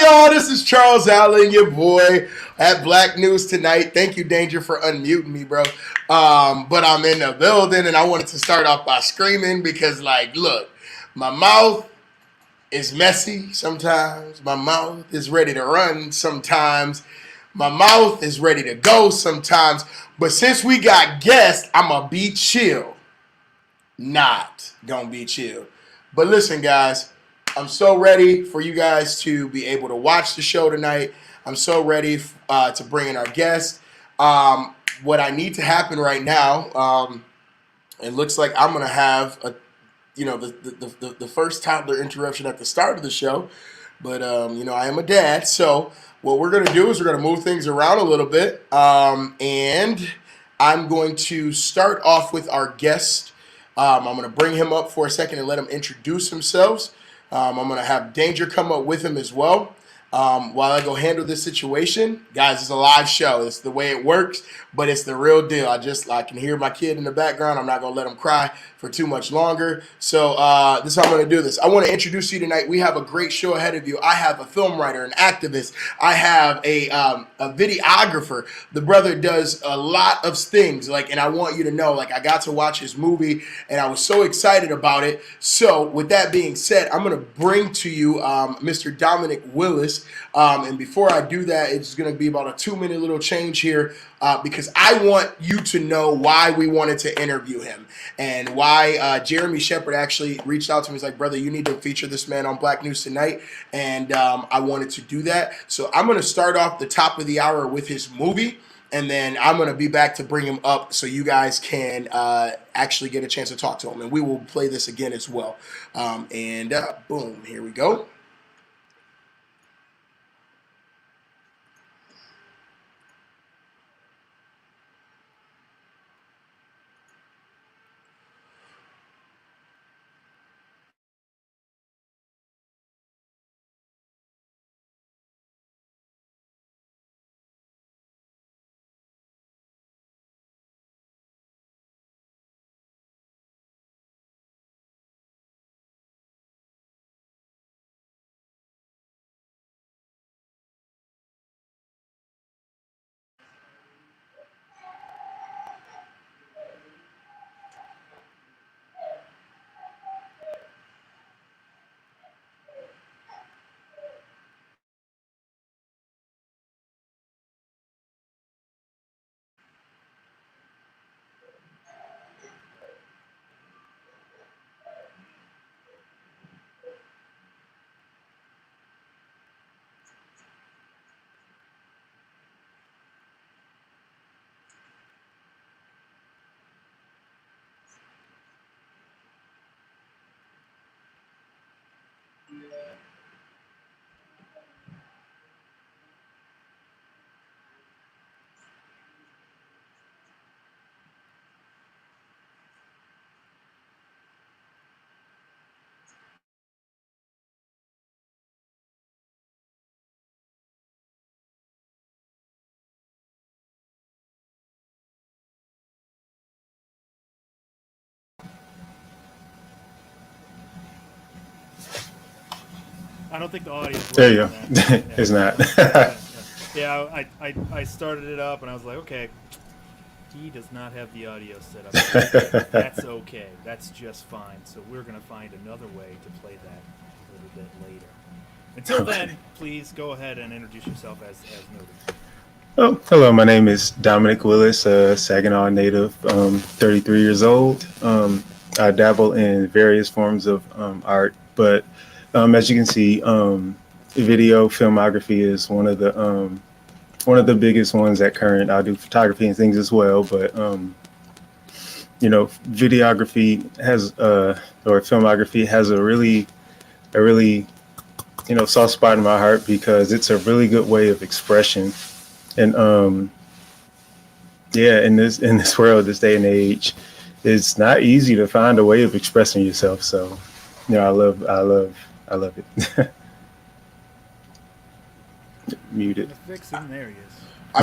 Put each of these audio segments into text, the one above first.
y'all? This is Charles Allen, your boy at Black News Tonight. Thank you, Danger, for unmuting me, bro. But I'm in the building, and I wanted to start off by screaming because, like, look, my mouth is messy sometimes. My mouth is ready to run sometimes. My mouth is ready to go sometimes. But since we got guests, I'm going to be chill. Not going to be chill. But listen, guys. I'm so ready for you guys to be able to watch the show tonight. I'm so ready to bring in our guest. What I need to happen right now, it looks like I'm going to have the first toddler interruption at the start of the show. But, I am a dad. So what we're going to do is we're going to move things around a little bit. And I'm going to start off with our guest. I'm going to bring him up for a second and let him introduce themselves. I'm going to have Danger come up with him as well while I go handle this situation. Guys, it's a live show. It's the way it works, but it's the real deal. I can hear my kid in the background. I'm not going to let him cry for too much longer. So this is how I'm going to do this. I want to introduce you tonight. We have a great show ahead of you. I have a film writer, an activist. I have a videographer. The brother does a lot of things, and I want you to know, I got to watch his movie, and I was so excited about it. So with that being said, I'm going to bring to you Mr. Dominic Willis. And before I do that, it's going to be about a 2-minute little change here because I want you to know why we wanted to interview him and why Jeremy Shepard actually reached out to me. He's like, brother, you need to feature this man on Black News Tonight. And I wanted to do that. So I'm going to start off the top of the hour with his movie. And then I'm going to be back to bring him up so you guys can actually get a chance to talk to him. And we will play this again as well. Boom, here we go. I don't think the audio is There you go. Yeah. It's not. Yeah, I started it up and I was like, okay, he does not have the audio set up. That's okay. That's just fine. So we're going to find another way to play that a little bit later. Until then, please go ahead and introduce yourself as noted. Oh, hello. My name is Dominic Willis, Saginaw native, 33 years old. I dabble in various forms of art, but as you can see, video filmography is one of the biggest ones at current. I do photography and things as well, but videography has or filmography has a really soft spot in my heart because it's a really good way of expression. And in this world, this day and age, it's not easy to find a way of expressing yourself. So, I love it. Muted. There he is. I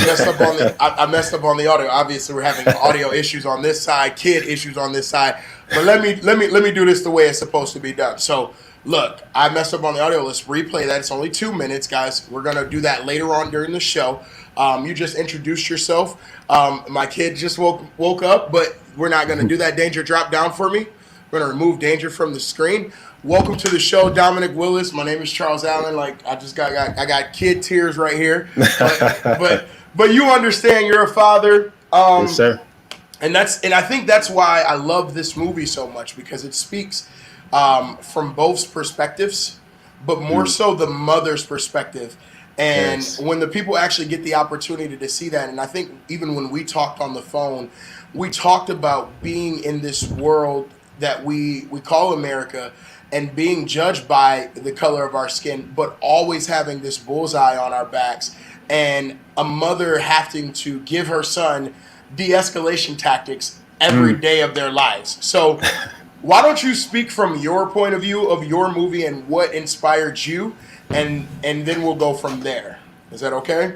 messed up on the audio. Obviously, we're having audio issues on this side, kid issues on this side. But let me do this the way it's supposed to be done. So Look, I messed up on the audio. Let's replay that. It's only 2 minutes, guys. We're going to do that later on during the show. You just introduced yourself. My kid just woke up, but we're not going to do that. Danger, drop down for me. We're going to remove Danger from the screen. Welcome to the show, Dominic Willis. My name is Charles Allen. Like, I got kid tears right here. But you understand, you're a father. Yes, sir. And I think that's why I love this movie so much, because it speaks from both perspectives, but more so the mother's perspective. And when the people actually get the opportunity to see that, and I think even when we talked on the phone, we talked about being in this world that we call America and being judged by the color of our skin, but always having this bullseye on our backs, and a mother having to give her son de-escalation tactics every day of their lives. So why don't you speak from your point of view of your movie and what inspired you, and then we'll go from there. Is that okay?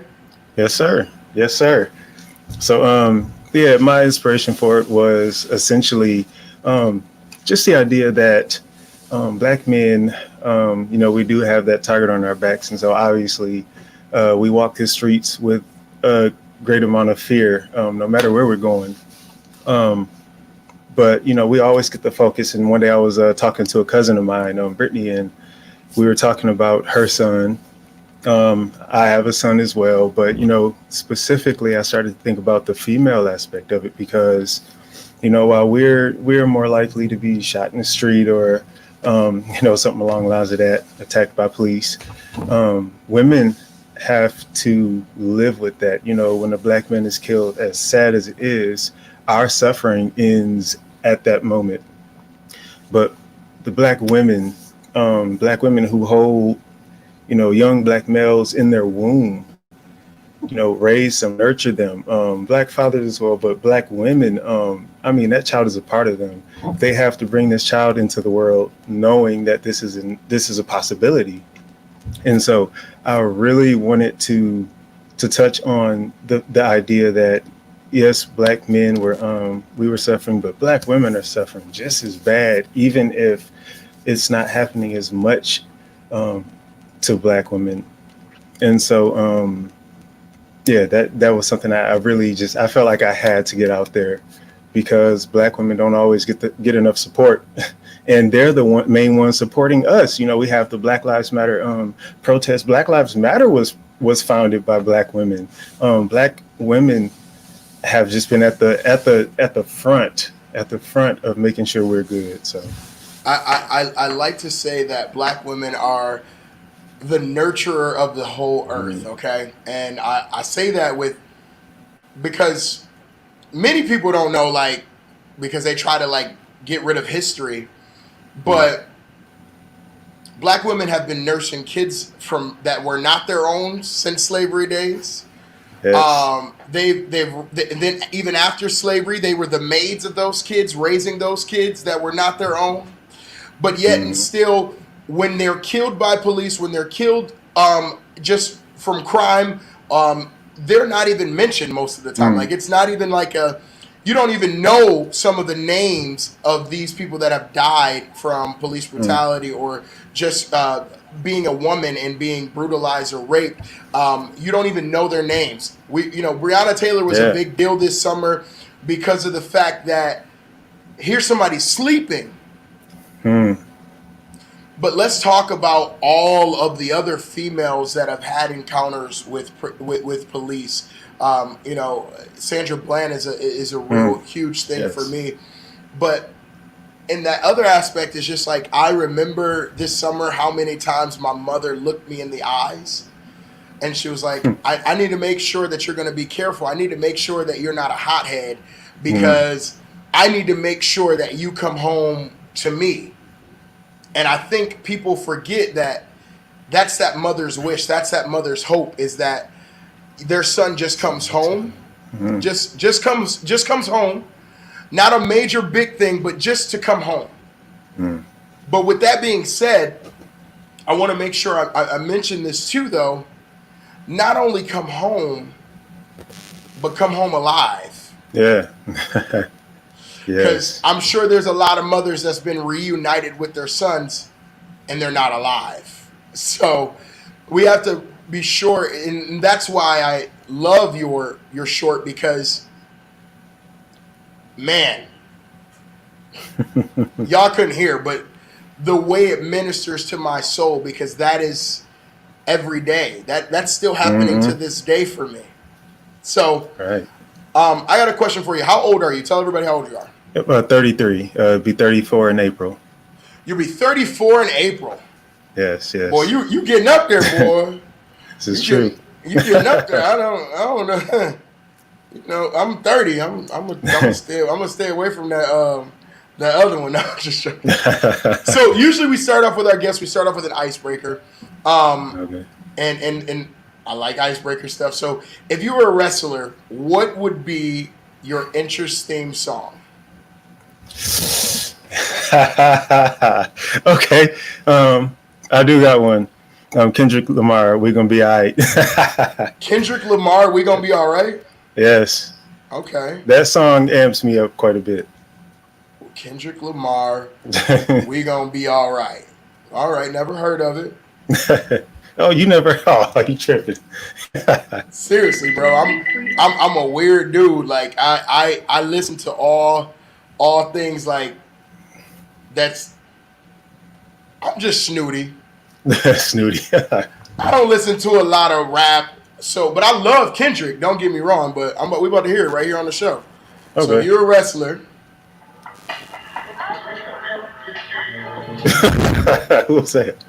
Yes, sir. Yes, sir. So, my inspiration for it was essentially just the idea that Black men, we do have that target on our backs. And so obviously we walk the streets with a great amount of fear, no matter where we're going. But, we always get the focus. And one day I was talking to a cousin of mine, Brittany, and we were talking about her son. I have a son as well, but, specifically I started to think about the female aspect of it, because, while we're more likely to be shot in the street or, something along the lines of that, attacked by police, women have to live with that. When a Black man is killed, as sad as it is, our suffering ends at that moment. But the Black women who hold, young Black males in their womb, raise them, nurture them, Black fathers as well, but Black women, that child is a part of them. They have to bring this child into the world knowing that this is a possibility. And so I really wanted to touch on the idea that, yes, Black men we were suffering, but Black women are suffering just as bad, even if it's not happening as much to Black women. And so, that was something I really I felt like I had to get out there, because Black women don't always get enough support. And they're the main ones supporting us. We have the Black Lives Matter protest. Black Lives Matter was founded by Black women. Black women have just been at the front of making sure we're good. So I like to say that Black women are the nurturer of the whole earth, okay? And I say that because many people don't know, because they try to get rid of history, but Black women have been nursing kids that were not their own since slavery days. Yes. Then even after slavery, they were the maids of those kids, raising those kids that were not their own. But yet and still, when they're killed by police, when they're killed just from crime, they're not even mentioned most of the time. It's not even you don't even know some of the names of these people that have died from police brutality or just being a woman and being brutalized or raped. You don't even know their names. Breonna Taylor was a big deal this summer because of the fact that here's somebody sleeping. But let's talk about all of the other females that have had encounters with police. Sandra Bland is a real huge thing for me. But in that other aspect, it's just I remember this summer how many times my mother looked me in the eyes and she was like, I need to make sure that you're going to be careful. I need to make sure that you're not a hothead, because I need to make sure that you come home to me. And I think people forget that that's that mother's wish. That's that mother's hope, is that their son just comes home, just comes home. Not a major big thing, but just to come home. But with that being said, I want to make sure I mention this too, though. Not only come home, but come home alive. Yeah. Because I'm sure there's a lot of mothers that's been reunited with their sons and they're not alive. So we have to be sure, and that's why I love your short, because man, y'all couldn't hear, but the way it ministers to my soul, because that is every day. That's still happening to this day for me. So, Right. I got a question for you. How old are you? Tell everybody how old you are. 33. Be 34 in April. You'll be 34 in April. Yes. Boy, you getting up there, boy. This is true. You getting up there. I don't know. You know, I'm 30. I'm gonna stay away from that other one. No, just joking. So usually we start off with our guests. We start off with an icebreaker. Okay. And I like icebreaker stuff. So if you were a wrestler, what would be your entrance theme song? Okay. I do got one. Kendrick Lamar, we gonna be all right. Kendrick Lamar, we gonna be all right? Yes. Okay. That song amps me up quite a bit. Kendrick Lamar, we gonna be all right. All right, never heard of it. Oh, you never? Oh, you tripping? Seriously, bro, I'm a weird dude. Like I listen to all things like that's. I'm just snooty. Snooty. I don't listen to a lot of rap, but I love Kendrick. Don't get me wrong, but we about to hear it right here on the show. Okay. So you're a wrestler. Who'll say it?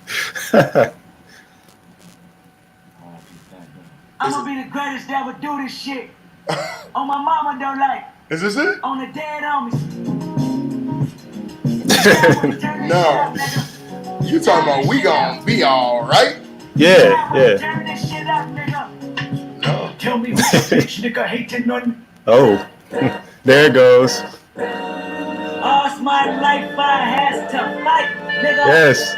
I'm gonna be the greatest that would do this shit. On my mama don't like. Is this it? On the dead homies. No. You talking about we gonna be all right? Yeah. Turn this shit up, nigga. No. Tell me who's a bitch, nigga, hating nothing. Oh, there it goes. All's my life I has to fight, nigga. Yes,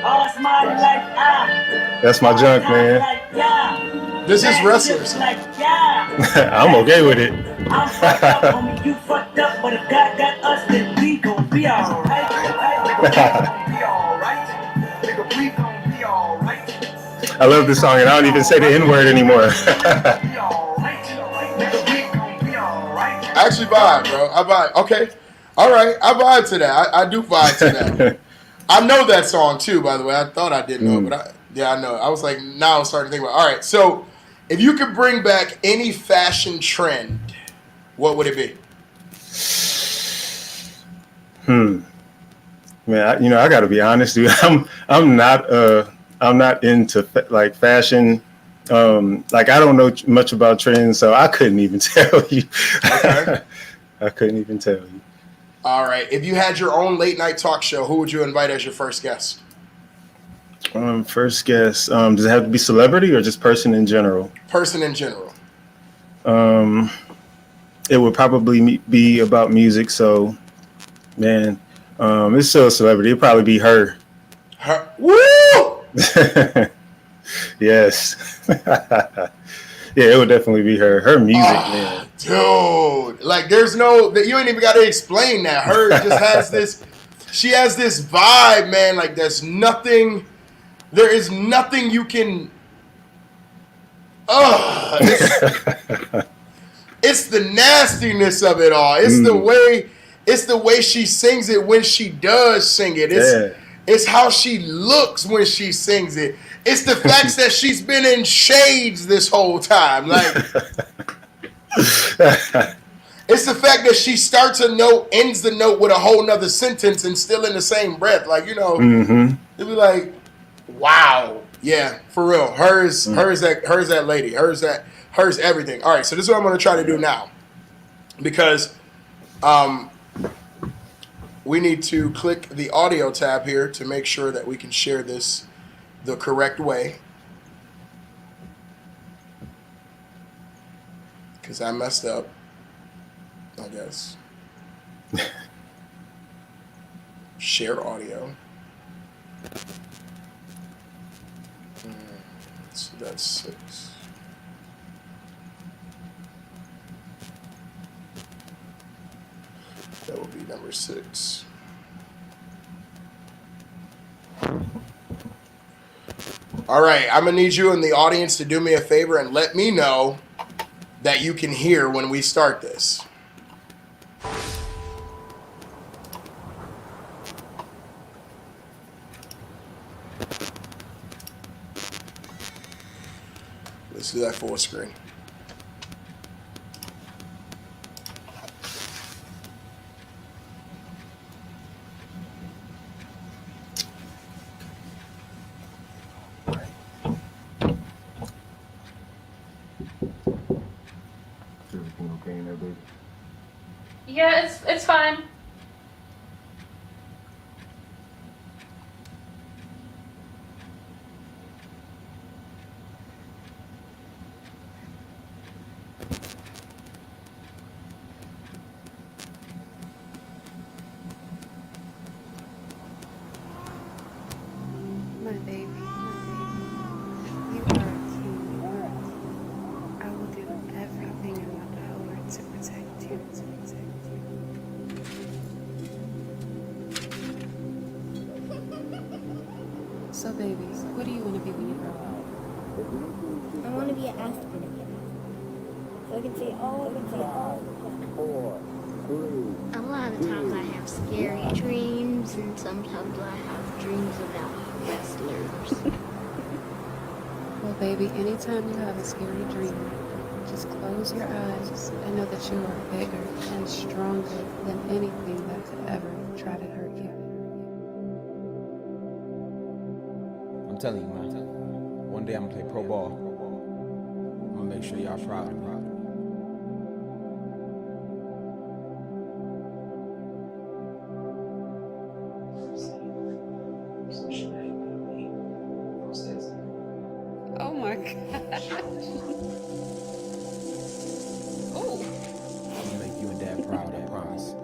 All's my life that's my junk, man. like, yeah. This is wrestlers. Like, yeah. I'm okay with it. I'm fucked up, homie, you fucked up, but if God got us, then we gon' be alright. Be alright. Nigga, we gon' be alright. I love this song, and I don't even say the N-word anymore. Be alright. Nigga, we gon' be alright. I actually vibe, bro. I vibe. Okay. All right. I vibe to that. I do vibe to that. I know that song too, by the way. I thought I didn't know, but I know. I was like, now I'm starting to think about. All right. So, if you could bring back any fashion trend, what would it be? Man, I got to be honest, dude. I'm not into like fashion. Like I don't know much about trends, so I couldn't even tell you. Okay. I couldn't even tell you. All right. If you had your own late night talk show, who would you invite as your first guest? First guess. Does it have to be celebrity or just person in general? Person in general. It would probably be about music. So, man, it's still a celebrity. It'd probably be her. Her. Woo! Yes. Yeah, it would definitely be her. Her music, man. Dude, like there's you ain't even got to explain that. Her just has this. She has this vibe, man. Like there is nothing you can. It's the nastiness of it all. It's the way she sings it when she does sing it. It's how she looks when she sings it. It's the fact that she's been in shades this whole time. Like it's the fact that she starts a note, ends the note with a whole nother sentence and still in the same breath. Like, it'd be like, wow. Yeah, for real. Hers that lady. Hers everything. All right, so this is what I'm going to try to do now. Because we need to click the audio tab here to make sure that we can share this the correct way. Because I messed up, I guess. Share audio. So that's 6. That will be number 6. All right, I'm gonna need you in the audience to do me a favor and let me know that you can hear when we start this. Let's do that full screen. Everything okay in there, baby? Yeah, it's fine. My baby, you are a king. I will do everything in my power to protect you. So, baby, what do you want to be when you grow up? I want to be an astronaut. So I can see all the stars. A lot of times I have scary dreams, and sometimes I have dreams about wrestlers. Well, baby, anytime you have a scary dream, just close your eyes and know that you are bigger and stronger than anything that could ever try to hurt you. I'm telling you, man. One day I'm gonna play pro ball. I'm gonna make sure y'all proud of me. Oh my gosh. Oh. I'm gonna make you and Dad proud, I promise.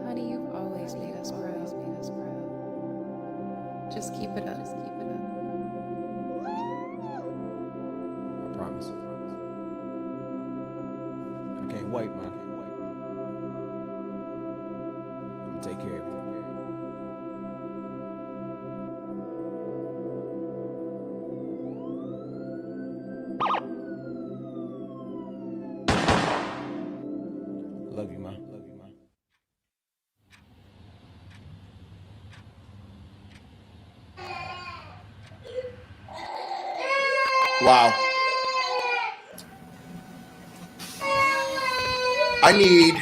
Honey, you've always made us proud. Just keep it up. I promise. I can't wait, man. I'm gonna take care of you. Love you, man. Wow. I need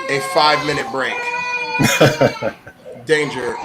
a 5-minute break. Danger.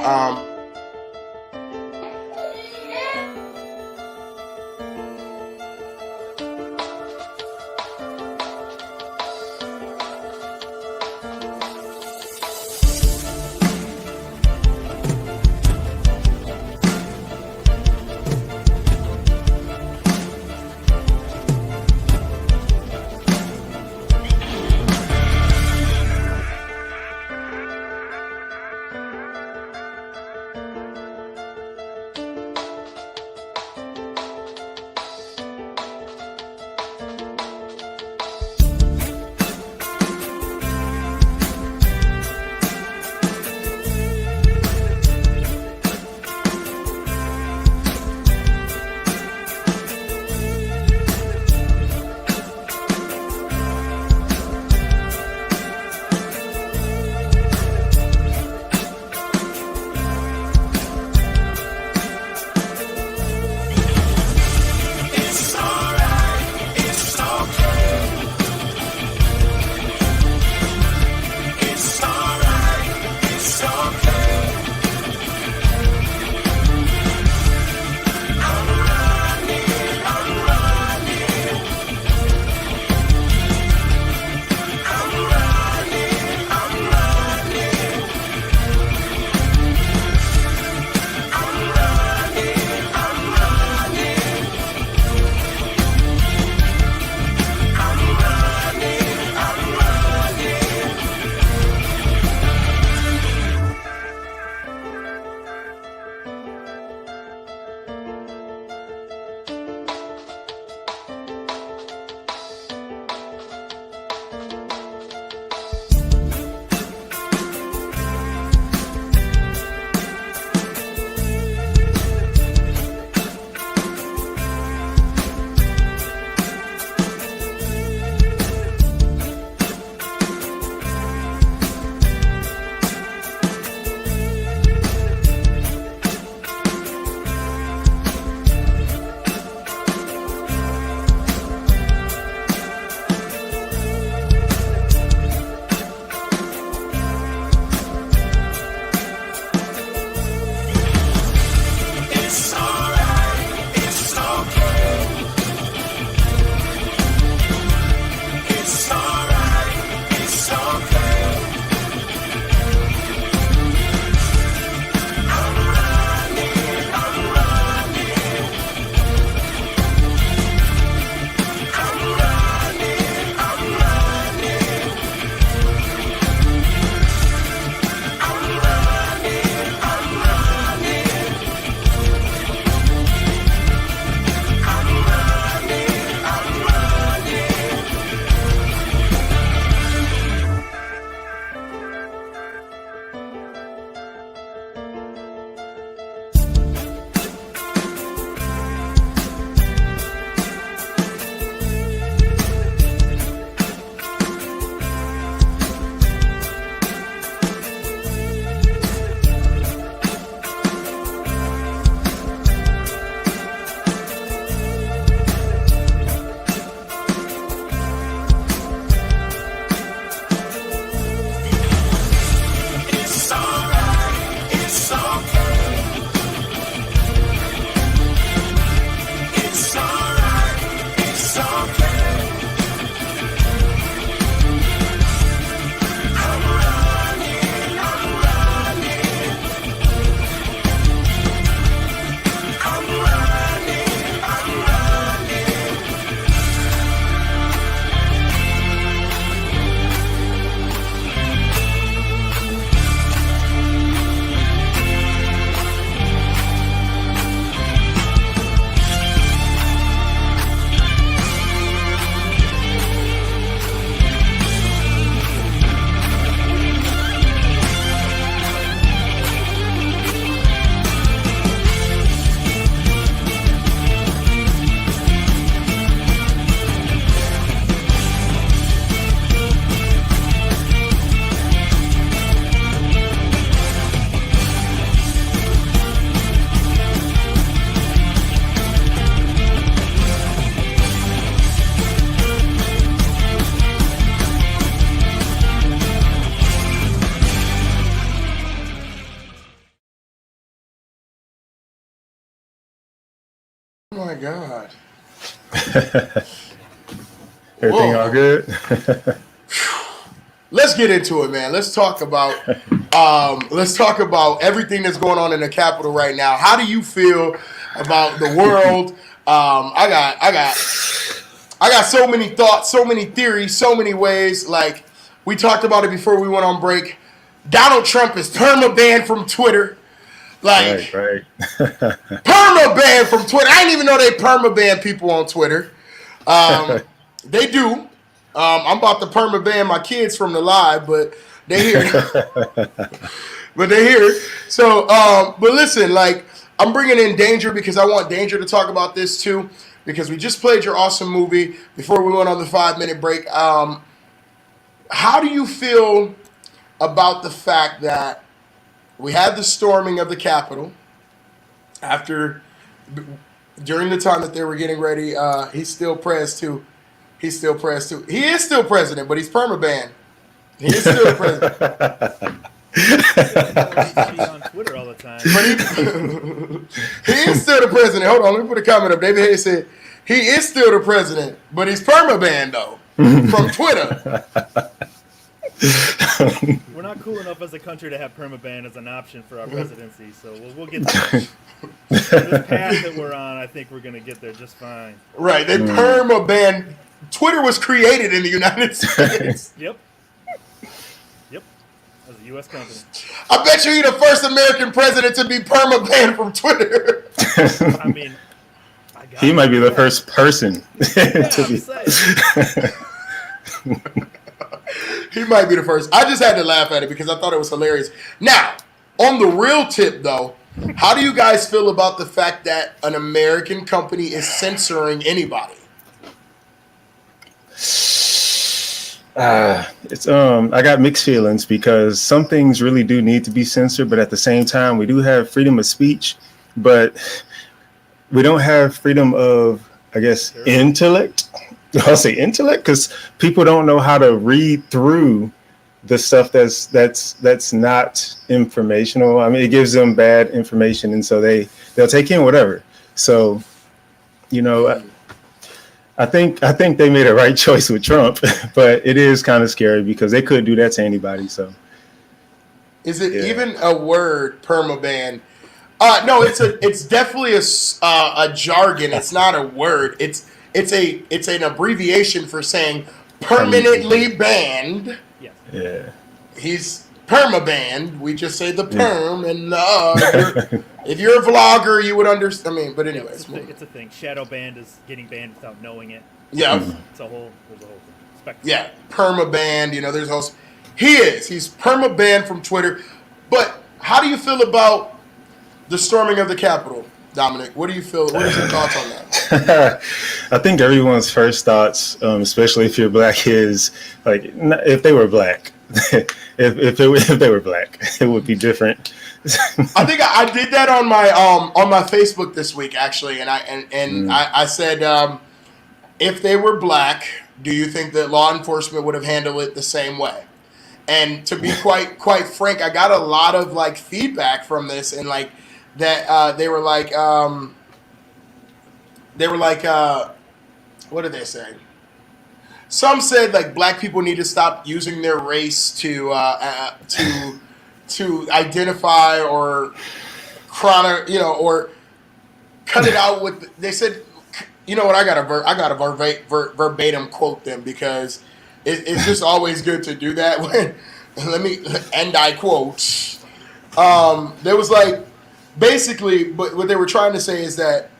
God. Everything Whoa. all good? Let's get into it, man. Let's talk about everything that's going on in the Capitol right now. How do you feel about the world? I got so many thoughts, so many theories, so many ways. Like we talked about it before we went on break. Donald Trump is perma-banned from Twitter. Like Right. perma-banned from Twitter. I didn't even know they perma-ban people on Twitter. They do. I'm about to perma-ban my kids from the live, but they hear. But they hear. So, but listen, like I'm bringing in Danger because I want Danger to talk about this too. Because we just played your awesome movie before we went on the 5-minute break. How do you feel about the fact that we had the storming of the Capitol during the time that they were getting ready? He's still pressed too. He is still president, but he's perma-banned. He is still the president. On Twitter all the time. But he is still the president. Hold on, let me put a comment up. David Hayes said he is still the president, but he's perma-banned though from Twitter. We're not cool enough as a country to have permaban as an option for our presidency, so we'll get there. This path that we're on, I think we're going to get there just fine. Right, they perma-banned. Twitter was created in the United States. Yep. As a U.S. company. I bet you're the first American president to be perma-banned from Twitter. I mean, he might be the first person to be. He might be the first. I just had to laugh at it because I thought it was hilarious. Now, on the real tip, though, how do you guys feel about the fact that an American company is censoring anybody? It's I got mixed feelings because some things really do need to be censored, but at the same time, we do have freedom of speech, but we don't have freedom of, I guess, intellect. I'll say intellect because people don't know how to read through the stuff that's not informational. I mean, it gives them bad information, and so they'll take in whatever. So, you know, I think they made a right choice with Trump, but it is kind of scary because they could do that to anybody. So, is it even a word, permaban? No, it's definitely a jargon. It's not a word. It's an abbreviation for saying permanently banned. Yeah. He's perma-banned. We just say the perm, and if you're a vlogger, you would understand. I mean, but anyways, it's a thing. Shadow banned is getting banned without knowing it. Yeah, there's a whole spectrum. Yeah, perma-banned. You know, there's also he's perma-banned from Twitter. But how do you feel about the storming of the Capitol, Dominic? What do you feel? What are your thoughts on that? I think everyone's first thoughts, especially if you're black, is like if they were black. if they were black, it would be different. I think I did that on my Facebook this week actually, and I said if they were black, do you think that law enforcement would have handled it the same way? And to be quite frank, I got a lot of like feedback from this, and like that they were like what did they say? Some said like black people need to stop using their race to identify or or cut it out with. They said, you know what? I gotta verbatim quote them because it's just always good to do that. When and I quote. There was like basically, but what they were trying to say is that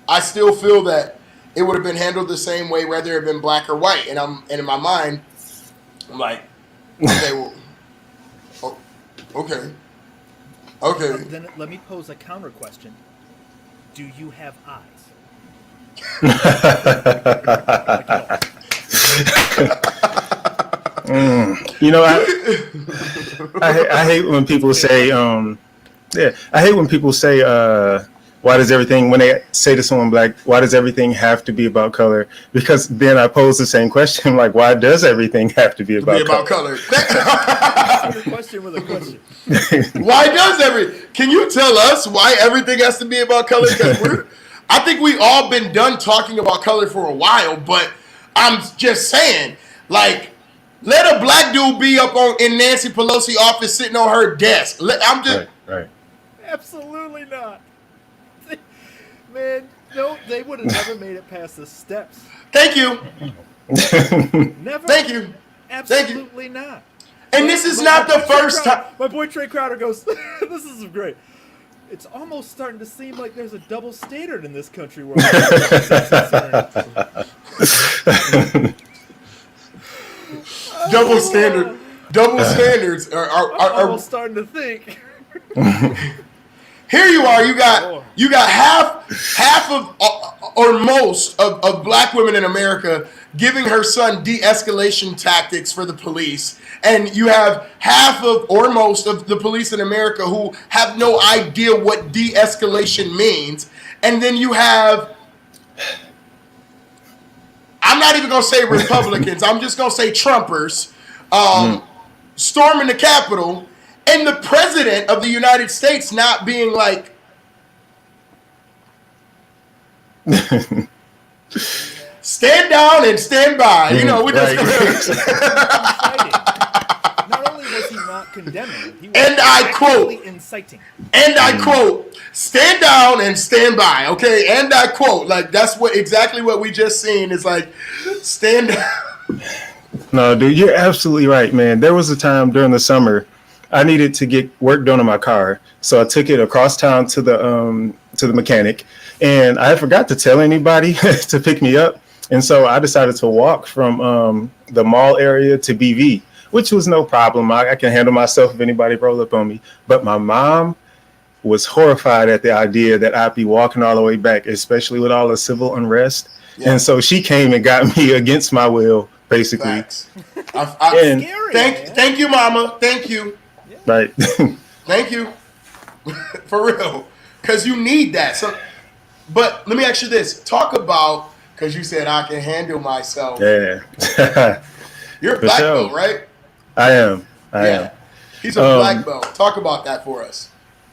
I still feel that it would have been handled the same way whether it had been black or white. And in my mind, I'm like, okay, well, okay. Then let me pose a counter question. Do you have eyes? You know, I hate when people say, I hate when people say, why does everything, when they say to someone black, why does everything have to be about color? Because then I pose the same question, like, why does everything have to be about color? Your question was a question. Why does can you tell us why everything has to be about color? Because I think we all been done talking about color for a while, but I'm just saying, like, let a black dude be up in Nancy Pelosi office sitting on her desk. I'm just right. Absolutely not. Man, no, they would have never made it past the steps. Thank you. Never. Thank you. Absolutely not. And this is not the first time. My boy Trey Crowder goes, this is great. It's almost starting to seem like there's a double standard in this country. Where double standards are almost starting to think. Here you are. You got half of or most of black women in America giving her son de-escalation tactics for the police, and you have half of or most of the police in America who have no idea what de-escalation means, and then you have, I'm not even gonna say Republicans, I'm just gonna say Trumpers storming the Capitol, and the president of the United States not being like, stand down and stand by. You know, we just. Not only was he not condemning, he was and I quote, inciting. And I quote, stand down and stand by. Okay, and I quote, like that's exactly what we just seen is like, stand down. No, dude, you're absolutely right, man. There was a time during the summer I needed to get work done on my car, so I took it across town to the mechanic, and I forgot to tell anybody to pick me up, and so I decided to walk from the mall area to BV, which was no problem. I can handle myself if anybody roll up on me. But my mom was horrified at the idea that I'd be walking all the way back, especially with all the civil unrest, and so she came and got me against my will, basically. Thank you, Mama. Thank you. Right. Thank you. For real. Because you need that. So, but let me ask you this. Talk about, because you said I can handle myself. Yeah. You're a black belt, right? I am. I am. He's a black belt. Talk about that for us.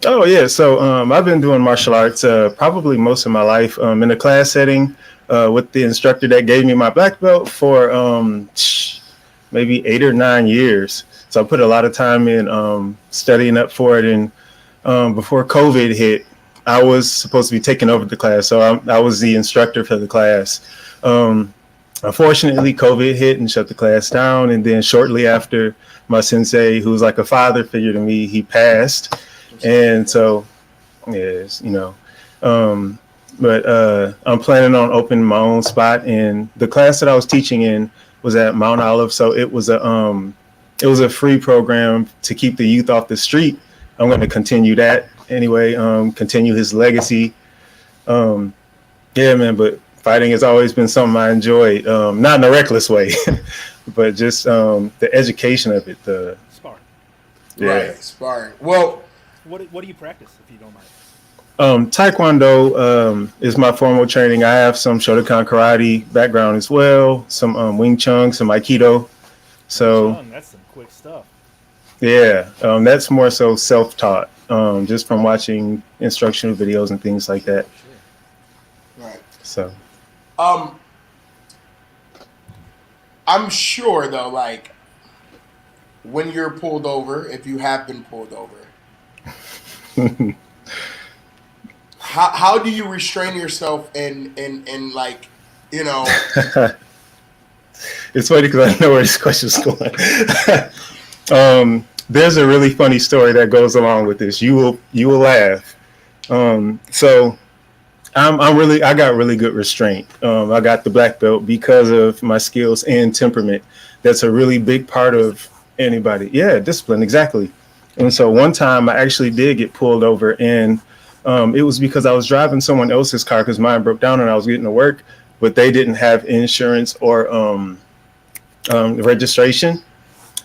Oh, yeah. So I've been doing martial arts probably most of my life in a class setting with the instructor that gave me my black belt for maybe 8 or 9 years. So I put a lot of time in studying up for it. And before COVID hit, I was supposed to be taking over the class. So I was the instructor for the class. Unfortunately, COVID hit and shut the class down. And then shortly after, my sensei, who's like a father figure to me, he passed. And so, yes, you know, but I'm planning on opening my own spot. And the class that I was teaching in was at Mount Olive. So it was a free program to keep the youth off the street. I'm going to continue that anyway, continue his legacy. Yeah, man, but fighting has always been something I enjoy, not in a reckless way, but just the education of it. The sparring. Yeah. Right, sparring. Well, what do you practice, if you don't mind? Taekwondo is my formal training. I have some Shotokan karate background as well, some Wing Chun, some Aikido. So that's some quick stuff. Yeah, that's more so self-taught, just from watching instructional videos and things like that. Sure. Right. So, I'm sure though, like when you're pulled over, if you have been pulled over, how do you restrain yourself and like, you know? It's funny because I know where this question's going. There's a really funny story that goes along with this. You will laugh. So I got really good restraint. I got the black belt because of my skills and temperament. That's a really big part of anybody. Yeah, discipline, exactly. And so one time I actually did get pulled over, and it was because I was driving someone else's car because mine broke down and I was getting to work, but they didn't have insurance or registration.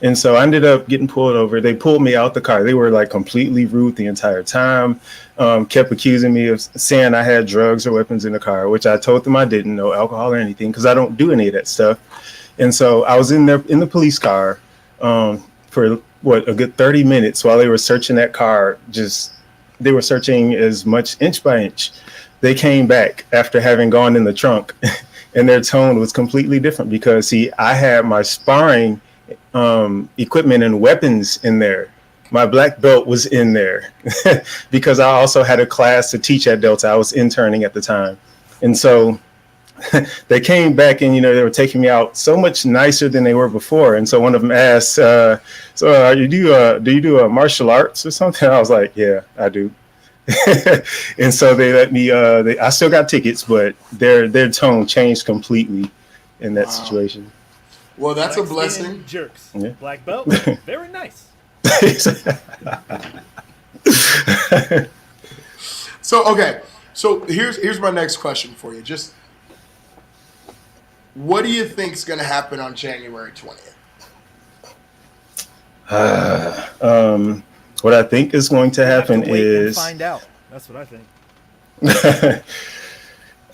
And so I ended up getting pulled over. They pulled me out the car. They were like completely rude the entire time, kept accusing me of saying I had drugs or weapons in the car, which I told them I didn't, no alcohol or anything, because I don't do any of that stuff. And so I was in the police car for a good 30 minutes while they were searching that car. They were searching as much inch by inch. they came back after having gone in the trunk, and their tone was completely different because, see, I had my sparring equipment and weapons in there. My black belt was in there because I also had a class to teach at Delta. I was interning at the time. And so they came back and, they were taking me out so much nicer than they were before. And so one of them asked, do you do martial arts or something? I was like, yeah, I do. And so they let me, I still got tickets, but their tone changed completely in that situation. Well, that's Black a blessing. Jerks. Yeah. Black belt. Very nice. So here's my next question for you. Just what do you think is going to happen on January 20th? What I think is going to happen Wait is and find out. That's what I think.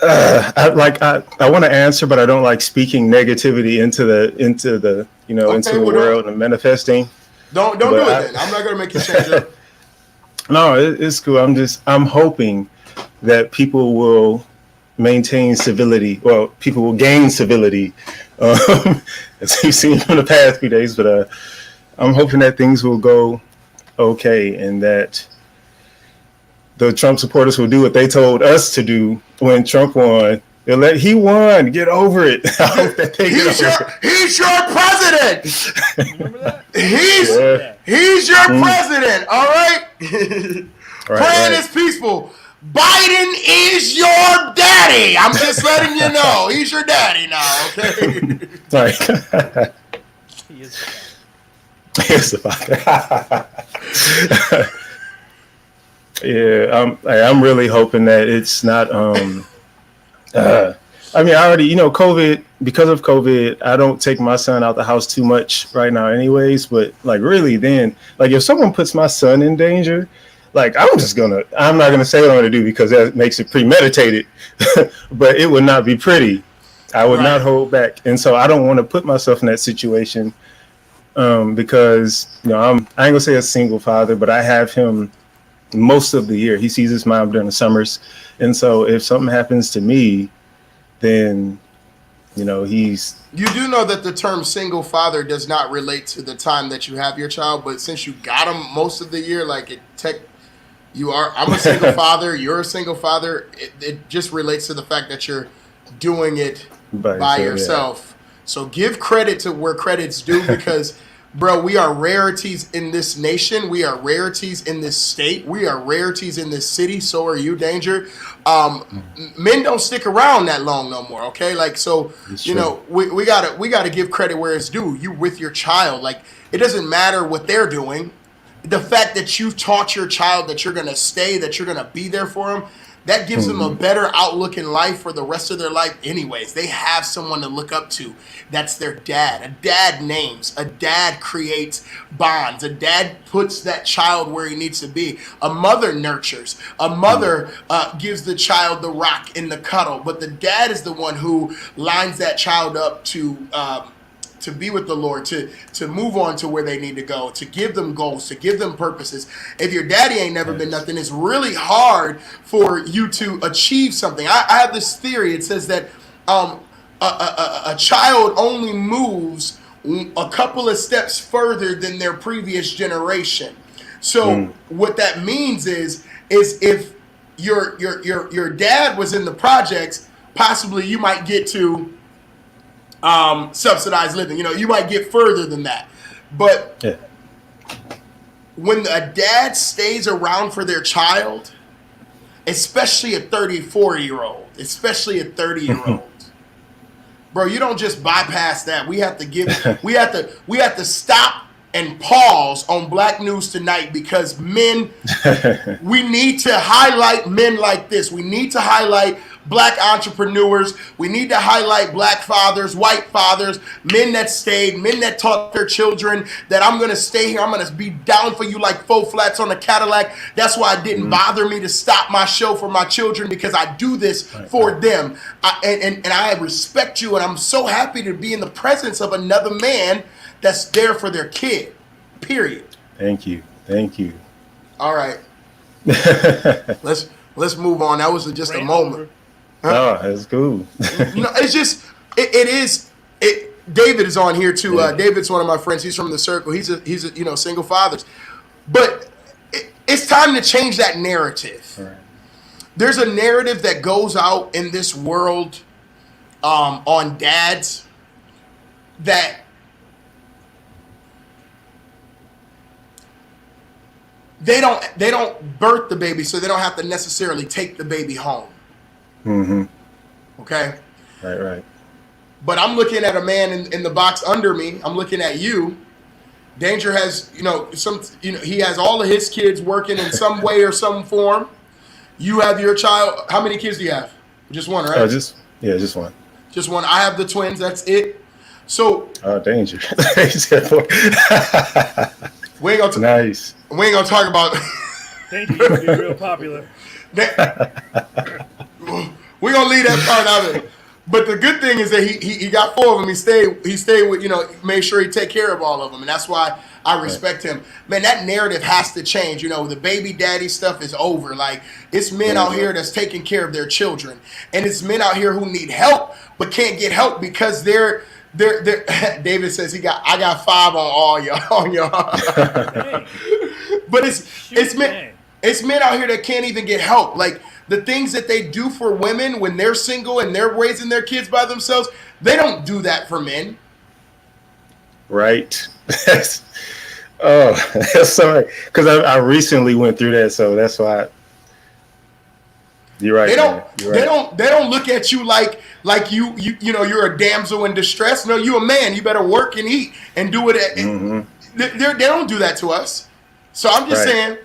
I want to answer, but I don't like speaking negativity into the world and manifesting. Don't do it then. I'm not going to make you change it. No, it's cool. I'm hoping that people will maintain civility. Well, people will gain civility, as we've seen in the past few days. But I'm hoping that things will go okay, and that the Trump supporters will do what they told us to do when Trump won. He won. Get over it. I hope that they get over it. He's your president. Remember that? He's your president. All right. Praying is peaceful. Biden is your daddy. I'm just letting you know. He's your daddy now. Okay. Right. He is. Here's the father. Yeah, I'm really hoping that it's not. I already, COVID, because of COVID, I don't take my son out the house too much right now anyways, but really then, if someone puts my son in danger, I'm not going to say what I'm going to do because that makes it premeditated, but it would not be pretty. I would not hold back. And so I don't want to put myself in that situation because, I ain't going to say a single father, but I have him most of the year. He sees his mom during the summers. And so if something happens to me, then, he's... You do know that the term single father does not relate to the time that you have your child, but since you got him most of the year, I'm a single father, you're a single father, it just relates to the fact that you're doing it by yourself. Yeah. So give credit to where credit's due because... Bro, we are rarities in this nation. We are rarities in this state. We are rarities in this city. So are you, Danger. Men don't stick around that long no more. Okay, we gotta give credit where it's due. You with your child, it doesn't matter what they're doing. The fact that you've taught your child that you're gonna stay, that you're gonna be there for them. That gives them a better outlook in life for the rest of their life anyways. They have someone to look up to. That's their dad. A dad names. A dad creates bonds. A dad puts that child where he needs to be. A mother nurtures. A mother gives the child the rock and the cuddle. But the dad is the one who lines that child up to be with the Lord, to move on to where they need to go, to give them goals, to give them purposes. If your daddy ain't never been nothing, it's really hard for you to achieve something. I have this theory. It says that a child only moves a couple of steps further than their previous generation. So what that means is if your dad was in the projects, possibly you might get to subsidized living. You might get further than that. But when a dad stays around for their child, especially a 34-year-old, especially a 30-year-old, bro, you don't just bypass that. We have to stop and pause on Black News Tonight because men, we need to highlight men like this. We need to highlight Black entrepreneurs. We need to highlight Black fathers, white fathers, men that stayed, men that taught their children that I'm going to stay here. I'm going to be down for you like faux flats on a Cadillac. That's why it didn't bother me to stop my show for my children because I do this for them. And I respect you, and I'm so happy to be in the presence of another man that's there for their kid, period. Thank you. All right. let's move on. That was just a Rant moment. Oh, that's cool. It's just it is. David is on here too. David's one of my friends. He's from the circle. He's a single fathers, but it's time to change that narrative. Right. There's a narrative that goes out in this world on dads that they don't birth the baby, so they don't have to necessarily take the baby home. Mm-hmm. Okay. Right. But I'm looking at a man in the box under me. I'm looking at you. Danger has, he has all of his kids working in some way or some form. You have your child. How many kids do you have? Just one, right? Just one. Just one. I have the twins. That's it. So. Danger. We ain't gonna nice. We ain't gonna talk about. Danger used to be real popular. We're gonna leave that part of it. But the good thing is that he got 4 of them. He stayed with, made sure he take care of all of them. And that's why I respect him. Man, that narrative has to change. The baby daddy stuff is over. Like, it's men out here that's taking care of their children. And it's men out here who need help but can't get help because they're David says I got 5 on all y'all. But it's men out here that can't even get help. Like, the things that they do for women when they're single and they're raising their kids by themselves, they don't do that for men. Right. Sorry. Because I recently went through that, so that's why. You're right. They don't look at you like you're a damsel in distress. No, you a man. You better work and eat and do it. They don't do that to us. So I'm just saying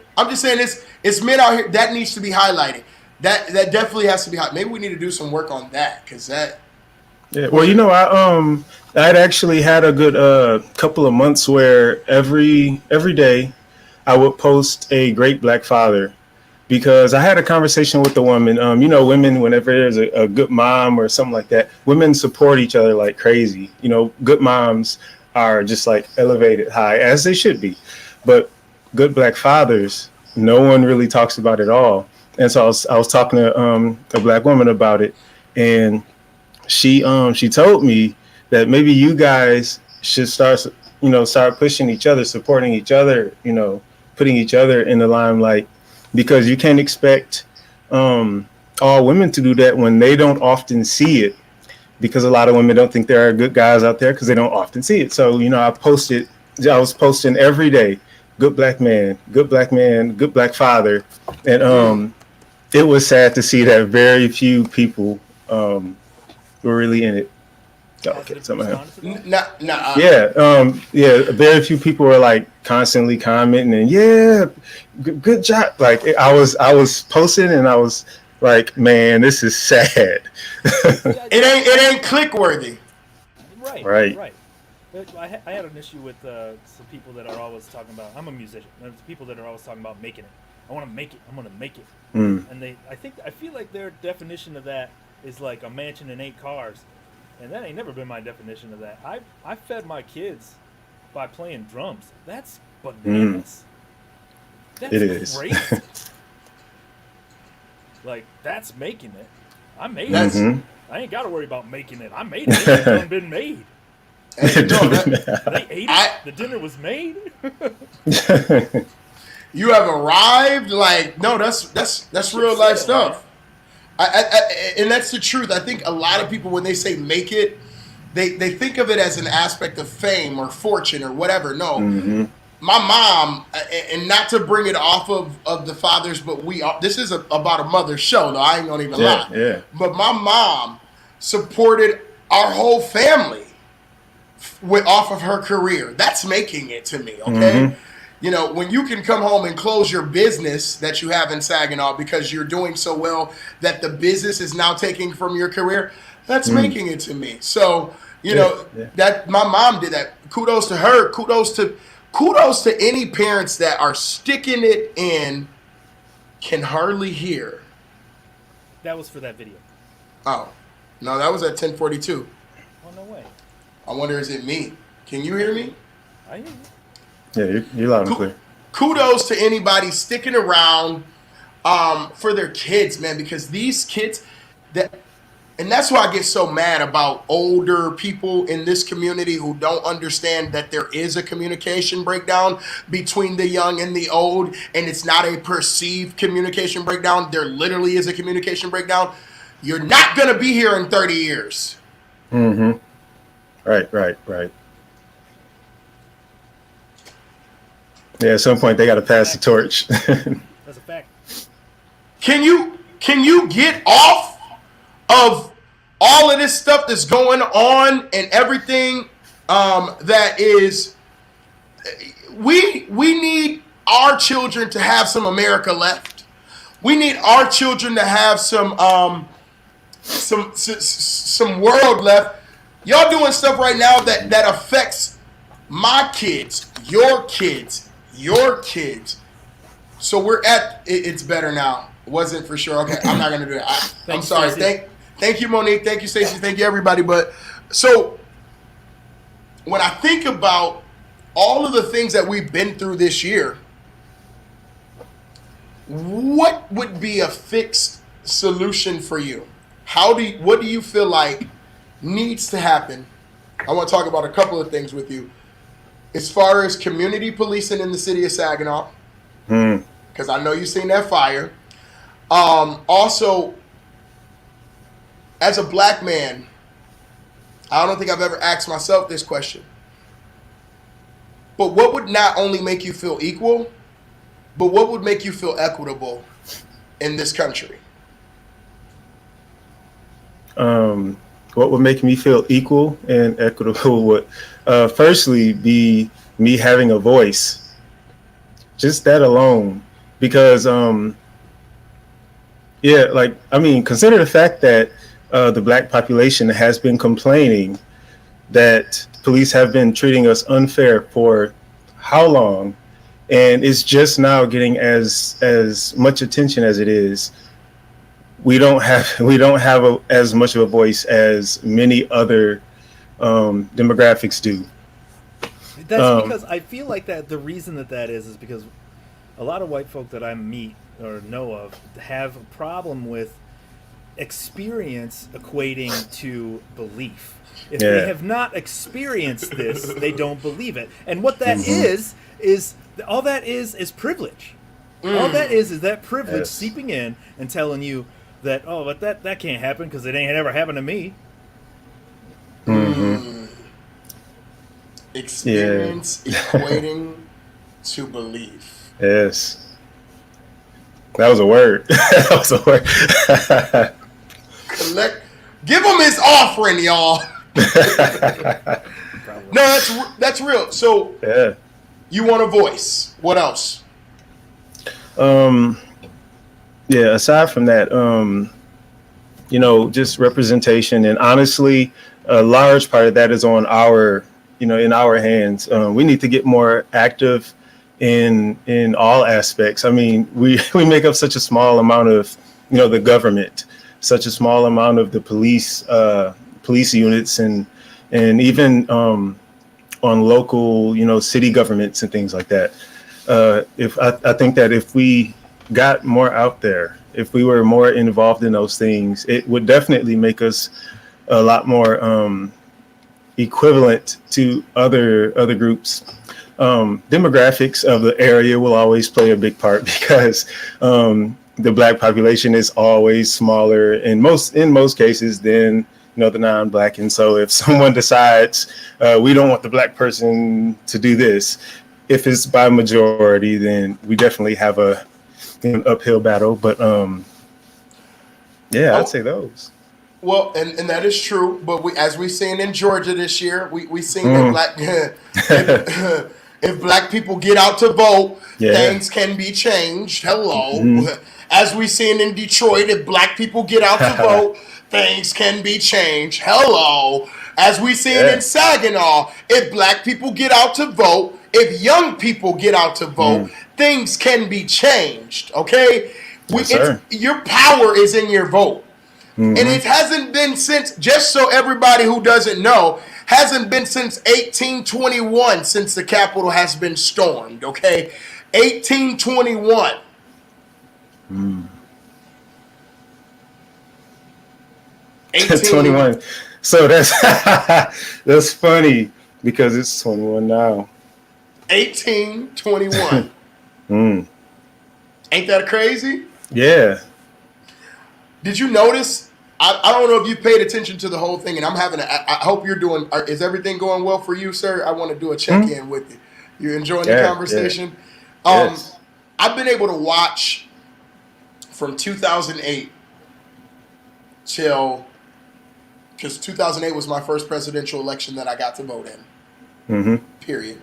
it's men out here that needs to be highlighted. That definitely has to be hot. Maybe we need to do some work on that because that. Yeah. Well, I'd actually had a good couple of months where every day I would post a great black father because I had a conversation with the woman. Women, whenever there's a good mom or something like that, women support each other like crazy. Good moms are just like elevated high as they should be, but good black fathers, no one really talks about at all. And so I was talking to a black woman about it, and she told me that maybe you guys should start pushing each other, supporting each other, putting each other in the limelight, because you can't expect all women to do that when they don't often see it, because a lot of women don't think there are good guys out there because they don't often see it. So I was posting every day, good black man, good black father, and it was sad to see that very few people were really in it. Okay, very few people were like constantly commenting and good job. Like I was posting and I was like, man, this is sad. It ain't click worthy. Right. I had an issue with some people that are always talking about. I'm a musician. There's people that are always talking about making it. I want to make it. I'm going to make it. And I feel like their definition of that is like a mansion and 8 cars, and that ain't never been my definition of that. I fed my kids by playing drums. That's bananas. That's crazy. Like, that's making it. I made it. I ain't got to worry about making it. I made it. It's done been made. They ate it. The dinner was made. You have arrived. Like, no, that's real life stuff. And that's the truth. I think a lot of people, when they say make it, they think of it as an aspect of fame or fortune or whatever. No, my mom, and not to bring it off of the fathers, but this is about a mother's show, though. I ain't gonna even lie. Yeah. But my mom supported our whole family off of her career. That's making it to me, okay? When you can come home and close your business that you have in Saginaw because you're doing so well that the business is now taking from your career, that's making it to me. So, that my mom did that. Kudos to her. Kudos to any parents that are sticking it in, can hardly hear. That was for that video. Oh, no, that was at 10:42. Oh, no way. I wonder, is it me? Can you hear me? I hear you. Yeah, you're loud and clear. Kudos to anybody sticking around for their kids, man, because these kids that. And that's why I get so mad about older people in this community who don't understand that there is a communication breakdown between the young and the old, and it's not a perceived communication breakdown. There literally is a communication breakdown. You're not going to be here in 30 years. Mm-hmm. Right. Yeah, at some point they got to pass the torch. That's a fact. Can you get off of all of this stuff that's going on and everything that is, we need our children to have some America left. We need our children to have some world left. Y'all doing stuff right now that affects my kids, your kids. So we're at it's better now. Wasn't for sure. Okay, I'm not gonna do that. I'm sorry. Thank you, Monique. Thank you, Stacey. Thank you, everybody. But so when I think about all of the things that we've been through this year, what would be a fixed solution for you? What do you feel like needs to happen? I want to talk about a couple of things with you. As far as community policing in the city of Saginaw, because I know you've seen that fire. Also, as a black man, I don't think I've ever asked myself this question. But what would not only make you feel equal, but what would make you feel equitable in this country? What would make me feel equal and equitable would firstly be me having a voice. Just that alone. Because, consider the fact that the black population has been complaining that police have been treating us unfair for how long, and it's just now getting as much attention as it is. We don't have as much of a voice as many other demographics do. That's because I feel like that the reason that is because a lot of white folk that I meet or know of have a problem with experience equating to belief. If they have not experienced this, they don't believe it. And what that is all that is privilege. All that is that privilege seeping in and telling you that, but that can't happen because it ain't ever happened to me. Experience equating to belief. Yes. That was a word. Give him his offering, y'all. No, that's real. So you want a voice. What else? Aside from that, just representation, and honestly, a large part of that is on in our hands. We need to get more active in all aspects. I mean, we make up such a small amount of, the government, such a small amount of the police units and even on local, city governments and things like that. I think that if we got more out there, if we were more involved in those things, it would definitely make us a lot more equivalent to other groups. Demographics of the area will always play a big part because the black population is always smaller in most cases than the non-black. And so if someone decides we don't want the black person to do this, if it's by majority, then we definitely have an uphill battle. But I'd say those. Well, and that is true. But as we've seen in Georgia this year, we seen that if black people get out to vote, things can be changed. Hello. As we've seen in Detroit, if black people get out to vote, things can be changed. Hello. As we've seen in Saginaw, if black people get out to vote, if young people get out to vote, things can be changed. Okay? Your power is in your vote. And it hasn't been since, just so everybody who doesn't know, hasn't been since 1821 since the Capitol has been stormed, okay? 1821. Mm. 18, 21. So that's that's funny because it's 21 now. 18, 21. Mm. Ain't that crazy? Yeah. Did you notice? I don't know if you paid attention to the whole thing, and I hope you're doing. Is everything going well for you, sir? I want to do a check-in with you. You enjoying the conversation? Yeah. Yes. I've been able to watch from 2008 till, because 2008 was my first presidential election that I got to vote in. Mm-hmm. Period.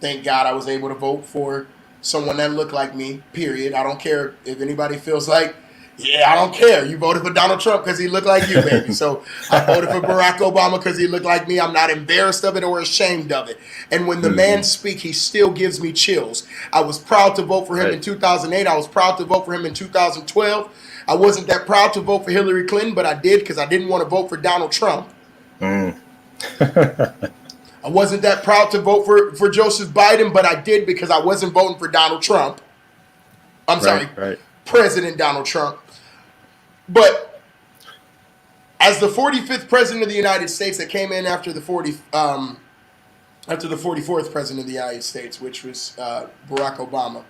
Thank God I was able to vote for someone that looked like me. Period. I don't care if anybody feels like, yeah, I don't care. You voted for Donald Trump because he looked like you, baby. So I voted for Barack Obama because he looked like me. I'm not embarrassed of it or ashamed of it. And when the man speaks, he still gives me chills. I was proud to vote for him in 2008. I was proud to vote for him in 2012. I wasn't that proud to vote for Hillary Clinton, but I did because I didn't want to vote for Donald Trump. Mm. I wasn't that proud to vote for Joseph Biden, but I did because I wasn't voting for Donald Trump. I'm sorry, President Donald Trump. But as the 45th president of the United States that came in after the 44th president of the United States, which was Barack Obama.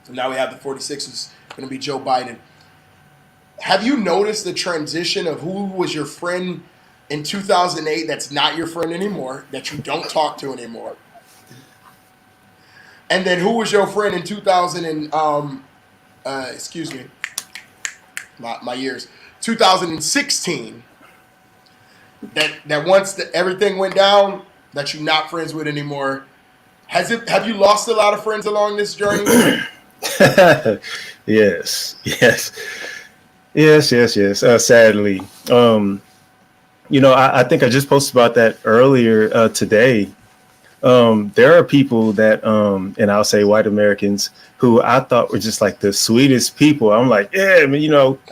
So now we have the 46th is going to be Joe Biden. Have you noticed the transition of who was your friend in 2008 that's not your friend anymore, that you don't talk to anymore? And then who was your friend in 2000 and, excuse me, my years, 2016, that once everything went down, that you're not friends with anymore? Have you lost a lot of friends along this journey? Yes. Sadly, I think I just posted about that earlier today. There are people that, and I'll say white Americans, who I thought were just like the sweetest people. I'm like, yeah, man, I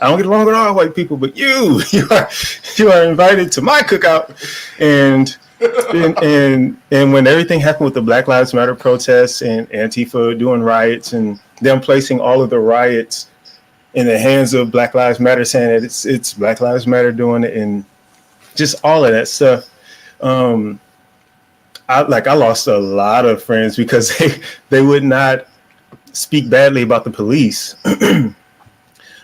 don't get along with all white people, but you are invited to my cookout. And when everything happened with the Black Lives Matter protests and Antifa doing riots and them placing all of the riots in the hands of Black Lives Matter, saying that it's Black Lives Matter doing it, and just all of that stuff. I lost a lot of friends because they would not speak badly about the police,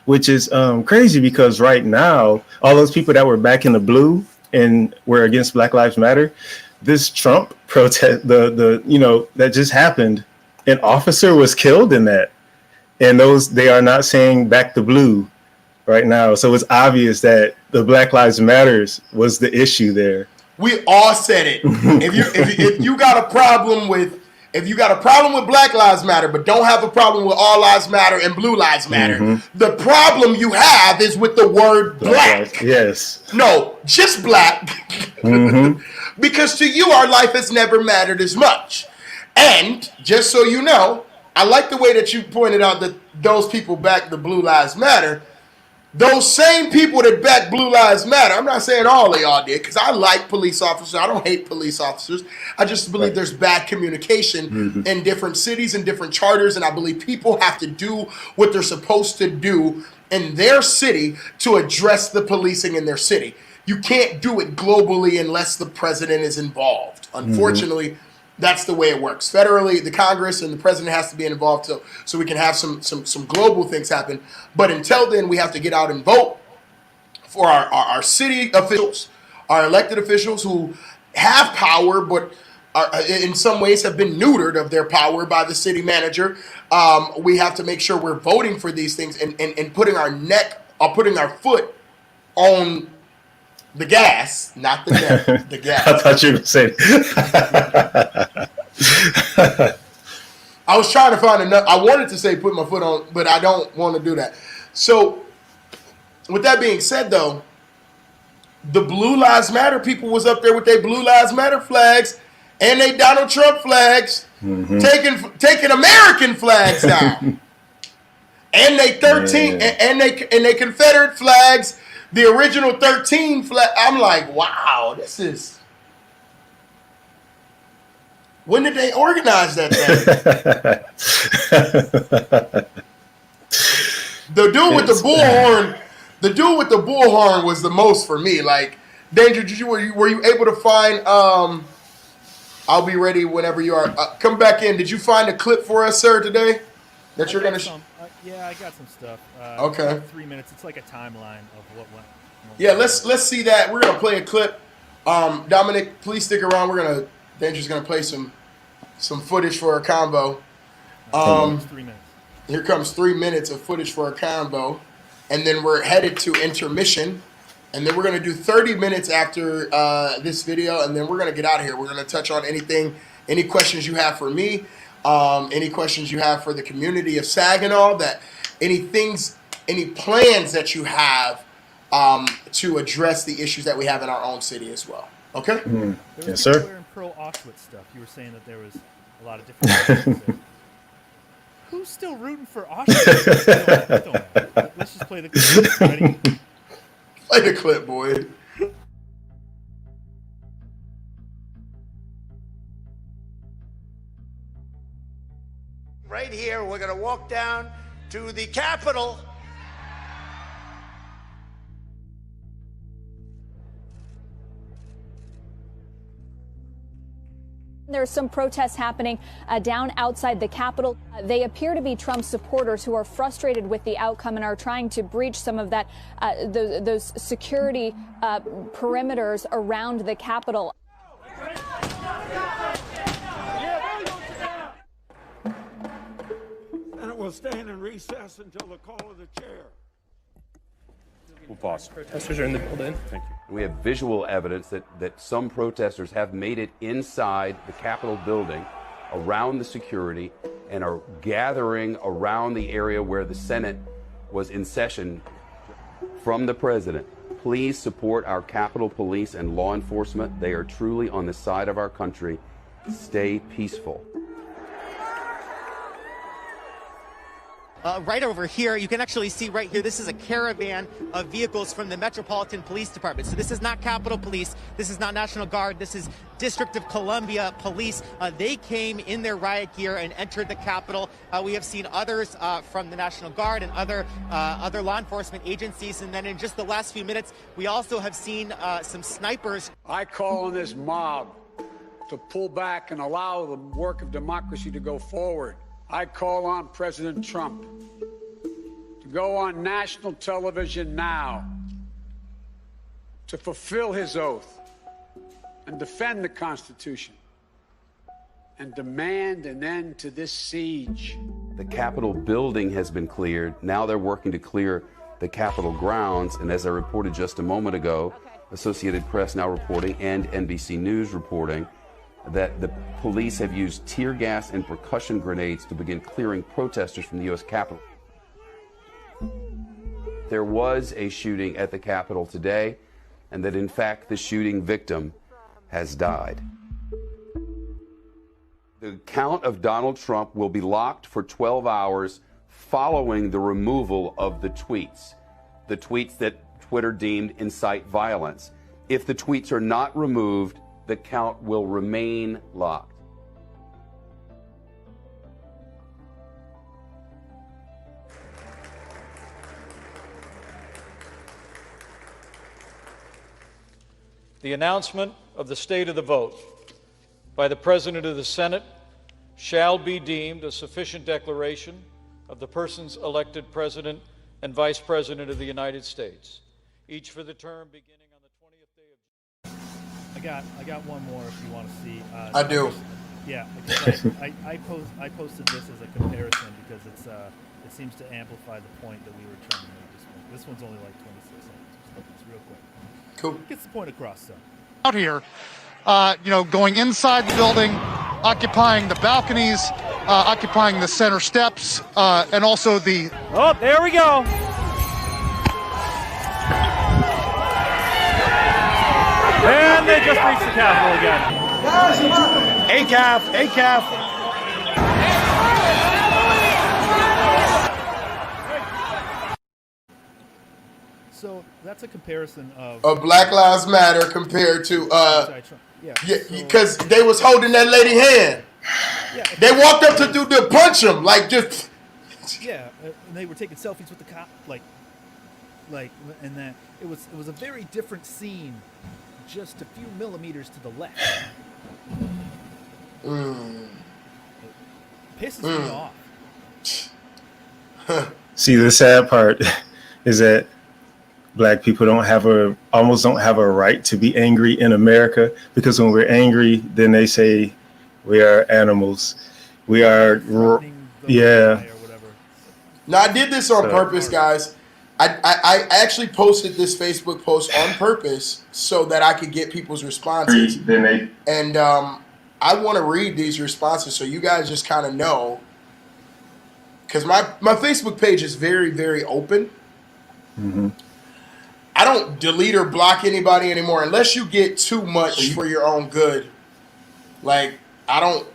which is crazy because right now, all those people that were back in the blue and were against Black Lives Matter, this Trump protest, that just happened, an officer was killed in that. And they are not saying back the blue right now. So it's obvious that the Black Lives Matters was the issue there. We all said it. If you got a problem with Black Lives Matter, but don't have a problem with All Lives Matter and Blue Lives Matter, the problem you have is with the word black. Yes. No, just black. Because to you, our life has never mattered as much. And just so you know, I like the way that you pointed out that those people back the Blue Lives Matter. Those same people that back Blue Lives Matter, I'm not saying all of y'all did, because I like police officers. I don't hate police officers. I just believe there's bad communication in different cities and different charters, and I believe people have to do what they're supposed to do in their city to address the policing in their city. You can't do it globally unless the president is involved. Unfortunately, that's the way it works. Federally, the Congress and the president has to be involved so we can have some global things happen. But until then, we have to get out and vote for our city officials, our elected officials who have power, but in some ways have been neutered of their power by the city manager. We have to make sure we're voting for these things and putting our foot on the gas, not the neck, the gas. I thought you were saying. I was trying to find enough. I wanted to say put my foot on, but I don't want to do that. So, with that being said, though, the Blue Lives Matter people was up there with their Blue Lives Matter flags and they Donald Trump flags, taking American flags down, and they 13 and they Confederate flags. The original 13 flag. I'm like, wow, this is. When did they organize that thing? The dude with the bullhorn, was the most for me. Like, Danger, were you able to find? I'll be ready whenever you are. Come back in. Did you find a clip for us, sir, today? That you're gonna. Yeah, I got some stuff. Okay. 3 minutes. It's like a timeline of what went. Yeah, let's see that. We're gonna play a clip. Dominic, please stick around. Danger's gonna play some footage for a combo. 3 minutes. Here comes 3 minutes of footage for a combo, and then we're headed to intermission, and then we're gonna do 30 minutes after this video, and then we're gonna get out of here. We're gonna touch on any questions you have for me, any questions you have for the community of Saginaw, any plans that you have to address the issues that we have in our own city as well. Okay? Yes, sir. In pro Auschwitz stuff, you were saying that there was a lot of different. Who's still rooting for Auschwitz? Don't matter. Let's just play the clip. Ready? Play the clip, boy. Right here, we're going to walk down to the Capitol. There's some protests happening down outside the Capitol. They appear to be Trump supporters who are frustrated with the outcome and are trying to breach some of that those security perimeters around the Capitol. Senate will stand in recess until the call of the chair. We'll pause. Protesters are in the building. Thank you. We have visual evidence that some protesters have made it inside the Capitol building, around the security, and are gathering around the area where the Senate was in session from the president. Please support our Capitol Police and law enforcement. They are truly on the side of our country. Stay peaceful. Right over here, you can actually see right here, this is a caravan of vehicles from the Metropolitan Police Department. So this is not Capitol Police, this is not National Guard, this is District of Columbia Police. They came in their riot gear and entered the Capitol. We have seen others from the National Guard and other law enforcement agencies. And then in just the last few minutes, we also have seen some snipers. I call on this mob to pull back and allow the work of democracy to go forward. I call on President Trump to go on national television now to fulfill his oath and defend the Constitution and demand an end to this siege. The Capitol building has been cleared. Now they're working to clear the Capitol grounds. And as I reported just a moment ago, Associated Press now reporting and NBC News reporting that the police have used tear gas and percussion grenades to begin clearing protesters from the U.S. Capitol. There was a shooting at the Capitol today, and that in fact the shooting victim has died. The account of Donald Trump will be locked for 12 hours following the removal of the tweets that Twitter deemed incite violence. If the tweets are not removed, the account will remain locked. The announcement of the state of the vote by the President of the Senate shall be deemed a sufficient declaration of the persons elected President and Vice President of the United States, each for the term beginning on the 20th day of I got one more if you want to see. I do. Yeah, I posted this as a comparison because it seems to amplify the point that we were trying to make. This one's only like 26 seconds. So it's real quick. Cool. Gets the point across, so. Out here, going inside the building, occupying the balconies, occupying the center steps, and also the. Oh, there we go. And they just reached the Capitol again. ACAF. So that's a comparison of Black Lives Matter compared to yeah, because they was holding that lady hand. Yeah, they walked up to punch him like just Yeah, and they were taking selfies with the cop, like, and that it was a very different scene, just a few millimeters to the left. It pisses me off. See, the sad part is that Black people almost don't have a right to be angry in America, because when we're angry, then they say we are animals. We are, yeah. No, I did this on purpose, guys. I actually posted this Facebook post on purpose so that I could get people's responses. And I want to read these responses so you guys just kind of know. Because my Facebook page is very, very open. Mm-hmm. I don't delete or block anybody anymore unless you get too much for your own good. Like, I don't.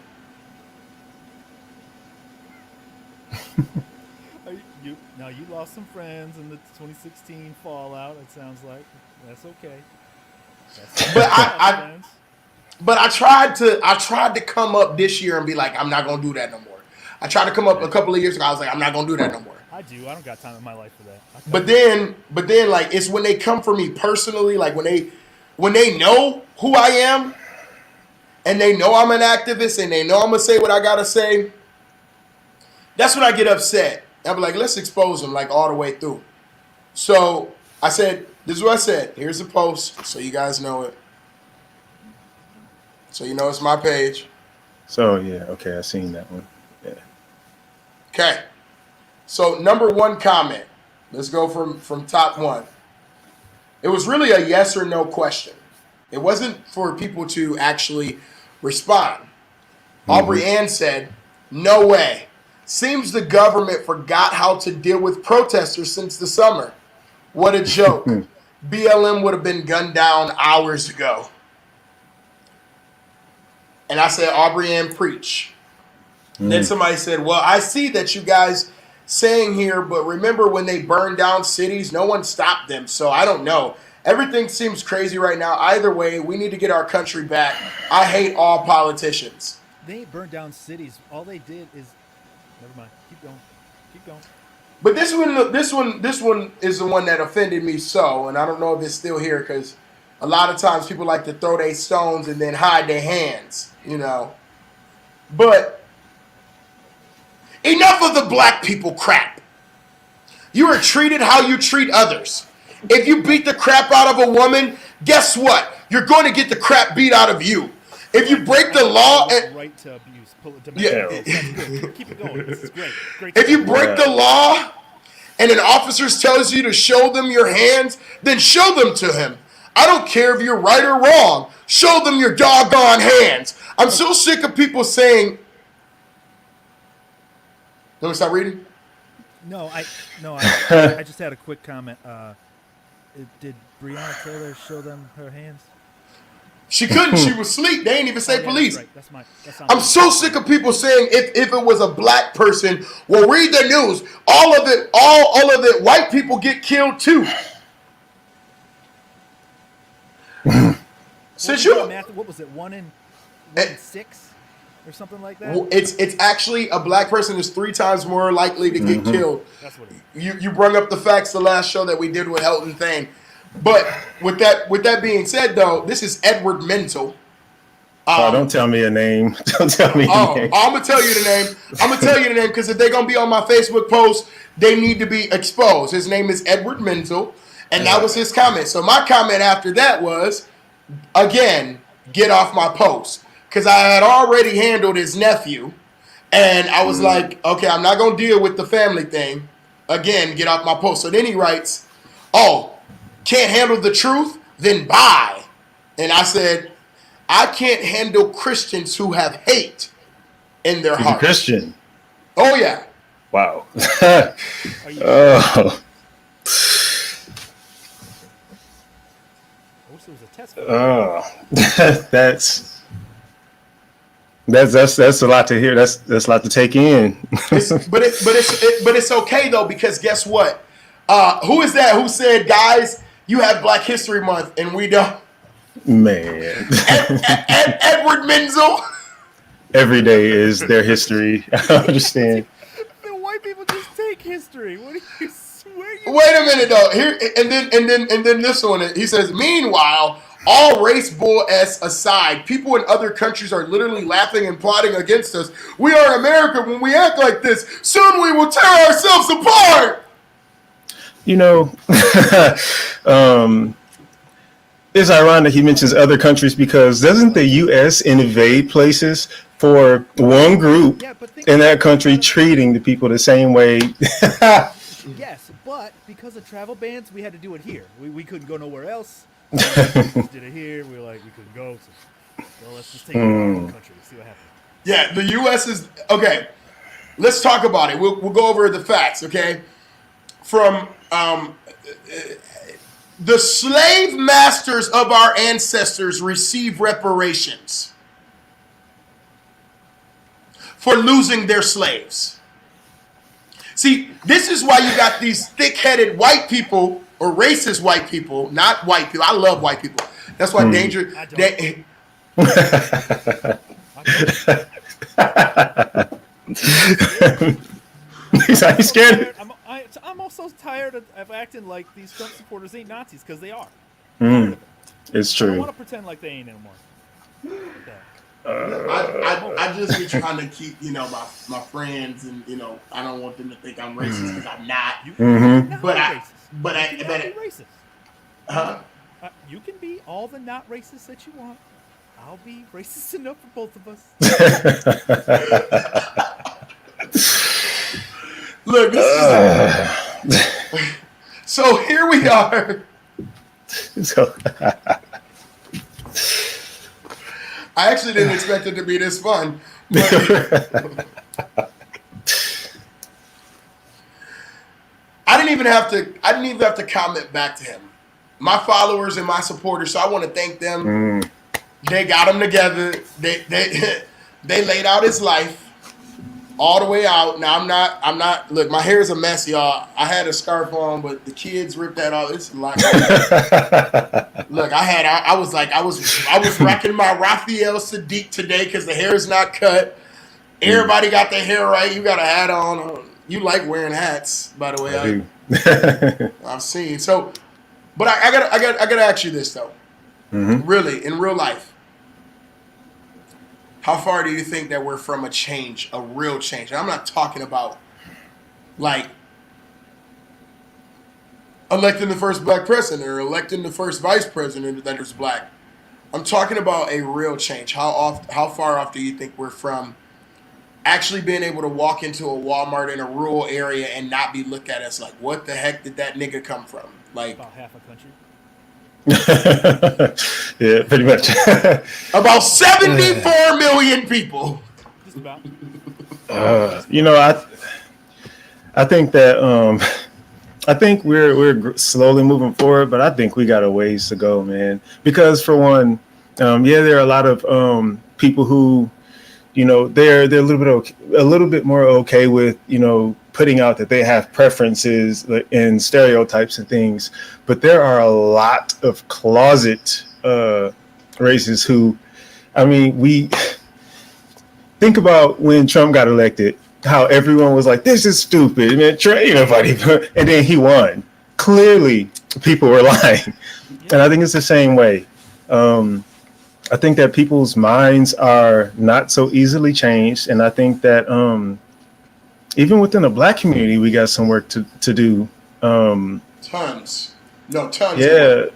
You lost some friends in the 2016 fallout. It sounds like that's okay. But I tried to come up this year and be like, I'm not gonna do that no more. I tried to come up a couple of years ago. I was like, I'm not gonna do that no more. I do. I don't got time in my life for that. But then, like, it's when they come for me personally, like when they know who I am, and they know I'm an activist, and they know I'm gonna say what I gotta say. That's when I get upset. I'm like, let's expose them like all the way through. So I said, this is what I said. Here's the post, so you guys know it. So you know it's my page. So yeah, okay, I seen that one. Yeah. Okay. So number one comment. Let's go from top one. It was really a yes or no question. It wasn't for people to actually respond. Aubrey Ann said, no way. Seems the government forgot how to deal with protesters since the summer. What a joke. BLM would have been gunned down hours ago. And I said, Aubrey Ann, preach. Then somebody said, well, I see that you guys saying here, but remember when they burned down cities, no one stopped them. So I don't know. Everything seems crazy right now. Either way, we need to get our country back. I hate all politicians. They ain't burned down cities. All they did is... Never mind. Keep going. But this one is the one that offended me so, and I don't know if it's still here because a lot of times people like to throw their stones and then hide their hands, you know. But enough of the black people crap. You are treated how you treat others. If you beat the crap out of a woman, guess what? You're going to get the crap beat out of you. If you break the law, right to abuse. Yeah. Keep it going. This is great. If you break the law and an officer tells you to show them your hands, then show them to him. I don't care if you're right or wrong. Show them your doggone hands. I'm so sick of people saying. Let me stop reading. No, I just had a quick comment. Did Breonna Taylor show them her hands? She couldn't. She was asleep. They ain't even say police. That's right. I'm so sick of people saying if it was a black person, well, read the news. All of it, white people get killed too. Since what was it? 1 in 6 or something like that? It's actually a black person is 3 times more likely to get killed. That's what it is. You brought up the facts the last show that we did with Helton Thane. But with that being said, though, this is Edward Mental. Don't tell me a name. Don't tell me a name. I'm gonna tell you the name. I'm gonna tell you the name because if they're gonna be on my Facebook post, they need to be exposed. His name is Edward Mental, and that was his comment. So my comment after that was, again, get off my post because I had already handled his nephew, and I was like, okay, I'm not gonna deal with the family thing. Again, get off my post. So then he writes, can't handle the truth? Then bye. And I said, I can't handle Christians who have hate in their heart. Christian? Oh, yeah. Wow. Oh. I wish there was a test for that. That's a lot to hear. That's a lot to take in. But it's okay, though, because guess what? Who is that who said, guys, you have Black History Month and we don't? Man. Edward Menzel. Every day is their history. I understand. The white people just fake history. What do you swear? Wait a minute though. Here and then this one. He says, meanwhile, all race bull s aside, people in other countries are literally laughing and plotting against us. We are America when we act like this. Soon we will tear ourselves apart. You know, it's ironic he mentions other countries because doesn't the U.S. invade places for one group in that country treating the people the same way? Yes, but because of travel bans, we had to do it here. We couldn't go nowhere else. We just did it here. We were like, we couldn't go. So, well, let's just take it to our own country and see what happens. Yeah, the U.S. is okay. Let's talk about it. We'll go over the facts. Okay, from the slave masters of our ancestors receive reparations for losing their slaves. See, this is why you got these thick-headed white people or racist white people, not white people. I love white people. That's why danger. He's scared. I'm also tired of acting like these Trump supporters ain't Nazis because they are. It's I don't true. want to pretend like they ain't anymore. I just be trying to keep, my friends, and I don't want them to think I'm racist because I'm not. You can be racist. Huh? You can be all the not racist that you want. I'll be racist enough for both of us. Look, so here we are. I actually didn't expect it to be this fun. But I didn't even have to comment back to him. My followers and my supporters, so I want to thank them. They got him together. They laid out his life all the way out. Now I'm not. Look, my hair is a mess, y'all. I had a scarf on, but the kids ripped that off. It's a lot. Look, I was rocking my Raphael Sadiq today because the hair is not cut. Everybody got their hair right. You got a hat on. You like wearing hats, by the way. I do. I've seen. So, but I gotta ask you this though. Really, in real life, how far do you think that we're from a real change? And I'm not talking about like electing the first black president or electing the first vice president that is black. I'm talking about a real change. How far off do you think we're from actually being able to walk into a Walmart in a rural area and not be looked at as like, what the heck did that nigga come from? Like about half a country. Yeah, pretty much. About 74 million people. Just about. I think that I think we're slowly moving forward, but I think we got a ways to go, man. Because for one, there are a lot of people who, they're a little bit more okay with putting out that they have preferences and stereotypes and things, but there are a lot of closet racists who, we think about when Trump got elected, how everyone was like, "This is stupid," man, nobody, and then he won. Clearly, people were lying, and I think it's the same way. I think that people's minds are not so easily changed, and I think that even within the black community, we got some work to do. Tons. Tons. Yeah.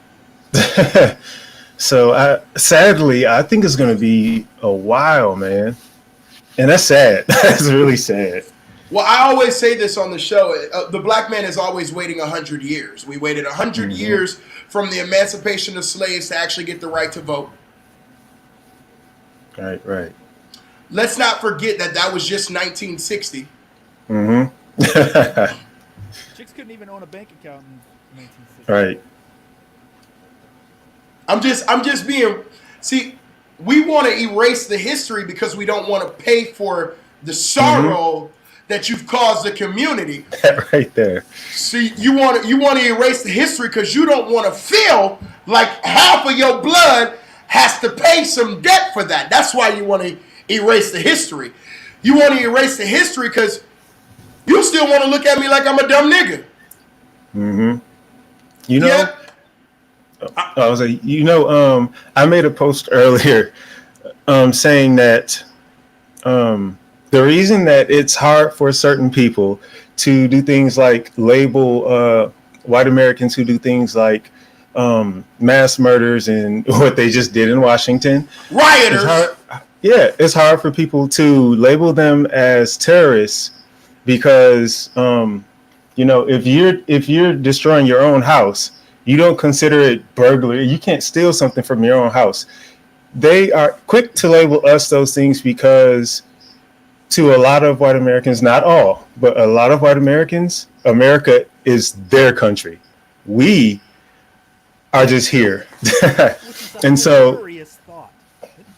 So sadly, I think it's going to be a while, man. And that's sad. That's really sad. Well, I always say this on the show. The black man is always waiting 100 years. We waited 100 years from the emancipation of slaves to actually get the right to vote. Right. Let's not forget that was just 1960. Chicks couldn't even own a bank account in 1960. Right. I'm just being. See, we want to erase the history because we don't want to pay for the sorrow that you've caused the community. Right there. See, you want to erase the history because you don't want to feel like half of your blood has to pay some debt for that. That's why you want to erase the history. You want to erase the history because you still want to look at me like I'm a dumb nigga. Mm-hmm. You know, I was like, I made a post earlier saying that the reason that it's hard for certain people to do things like label white Americans who do things like mass murders and what they just did in Washington. Rioters. It's hard for people to label them as terrorists because, if you're destroying your own house, you don't consider it burglary. You can't steal something from your own house. They are quick to label us those things because to a lot of white Americans, not all, but a lot of white Americans, America is their country. We are just here. And so, hilarious thought.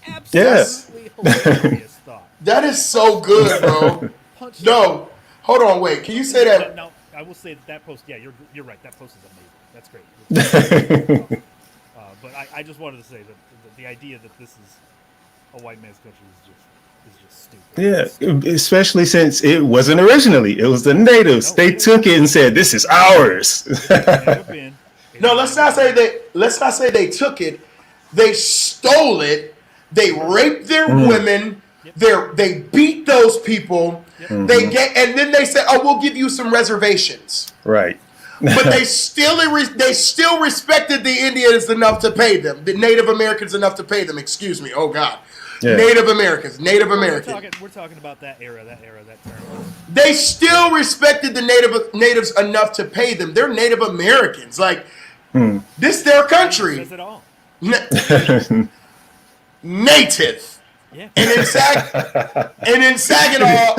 Absolutely hilarious thought. That is so good, bro. No, hold on, wait. Can you say that? No, I will say that post. Yeah, you're right. That post is amazing. That's great. But I just wanted to say that the idea that this is a white man's country is just stupid. Yeah, especially since it wasn't originally. It was the natives. They took it and said, "This is ours." No, let's not say they took it. They stole it. They raped their women. They beat those people. And then they said, "Oh, we'll give you some reservations." Right. But they still respected the Indians enough to pay them. The Native Americans enough to pay them. Excuse me. Oh God. Yeah. Native Americans. We're talking about that era, that term. They still respected the natives enough to pay them. They're Native Americans. Like, this their country. Says it all. Native. Yeah. And in Saginaw.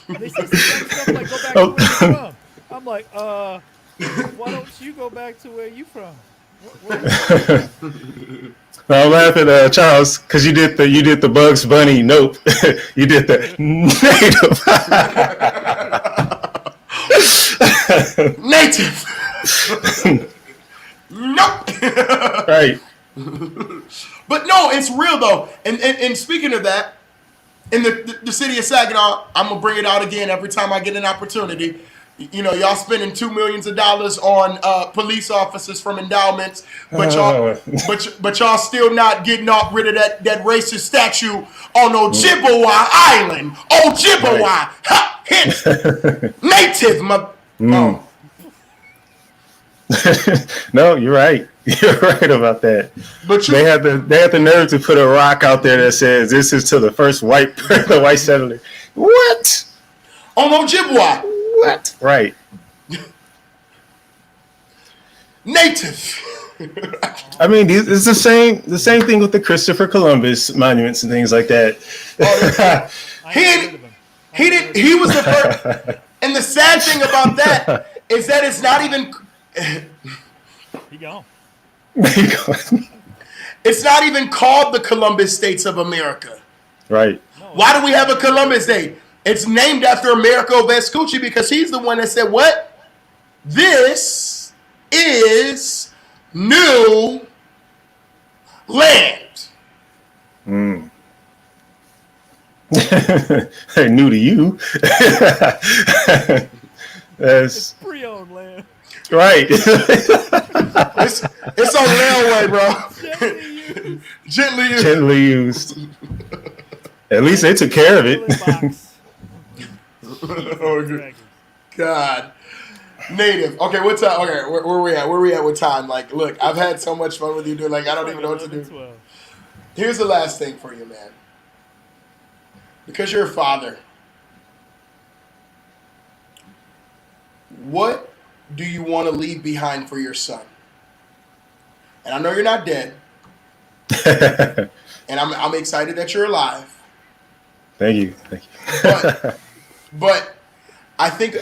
They say stuff like, go back to where you're from. I'm like, why don't you go back to where you from? I'm laughing, Charles, because you did the Bugs Bunny. Nope, you did the native. Nope. Right. But no, it's real though. And speaking of that, in the city of Saginaw, I'm gonna bring it out again every time I get an opportunity. You know, y'all spending $2 million on police officers from endowments, but y'all still not getting rid of that racist statue on Ojibwa Island. Ojibwa, ha, hit native. No, you're right. You're right about that. But they had the nerve to put a rock out there that says this is to the first white settler. What? On Ojibwa. What? Right. Native. I mean, it's the same thing with the Christopher Columbus monuments and things like that. He was the first. And the sad thing about that is that it's not even. He gone. It's not even called the Columbus States of America. Right. Why do we have a Columbus Day? It's named after Americo Vespucci because he's the one that said, what? This is new land. New to you. It's pre-owned land. Right. It's on railway, bro. Gently used. At least they took care of it. Oh, God. Native. Okay, what's up? Okay, where we at? Where we at with time? Like, look, I've had so much fun with you, dude. Like, I don't even know what to do. Here's the last thing for you, man. Because you're a father, what do you want to leave behind for your son? And I know you're not dead. And I'm excited that you're alive. Thank you. But I think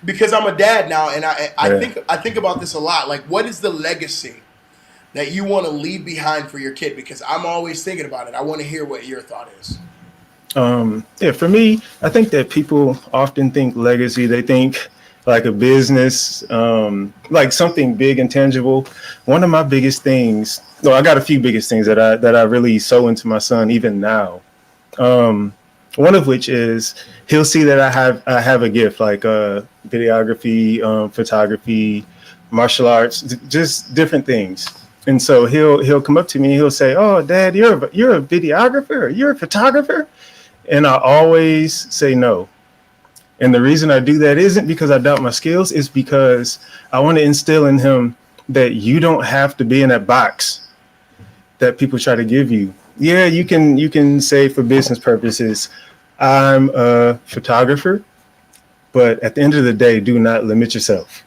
because I'm a dad now, and I think about this a lot. Like, what is the legacy that you want to leave behind for your kid? Because I'm always thinking about it. I want to hear what your thought is. For me, I think that people often think legacy. They think like a business, like something big and tangible. One of my biggest things, I got a few biggest things that I really sow into my son even now. One of which is he'll see that I have a gift like videography, photography, martial arts, just different things. And so he'll come up to me and he'll say, "Oh, Dad, you're a videographer, you're a photographer," and I always say no. And the reason I do that isn't because I doubt my skills, it's because I want to instill in him that you don't have to be in that box that people try to give you. Yeah, you can say for business purposes, I'm a photographer, but at the end of the day, do not limit yourself.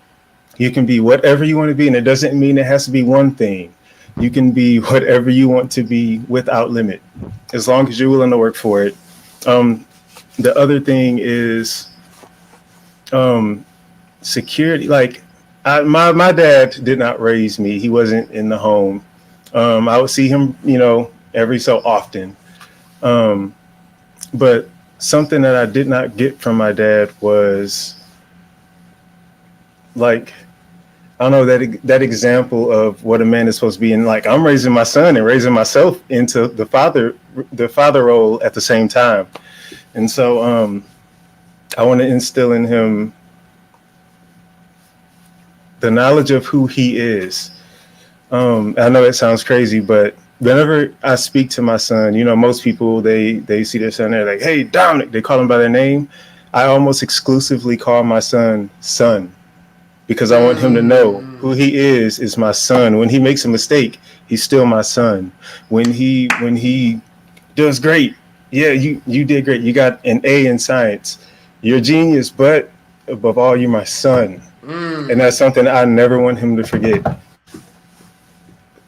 You can be whatever you want to be, and it doesn't mean it has to be one thing. You can be whatever you want to be without limit, as long as you're willing to work for it. The other thing is security. Like my dad did not raise me. He wasn't in the home. I would see him, every so often. But something that I did not get from my dad was like, I don't know, that example of what a man is supposed to be. And like, I'm raising my son and raising myself into the father role at the same time. And so I want to instill in him the knowledge of who he is. I know it sounds crazy, but whenever I speak to my son, most people, they see their son, they're like, "Hey, Dominic," they call him by their name. I almost exclusively call my son, because I want him to know who he is my son. When he makes a mistake, he's still my son. When he does great, yeah, you did great. You got an A in science. You're a genius, but above all, you're my son. And that's something I never want him to forget.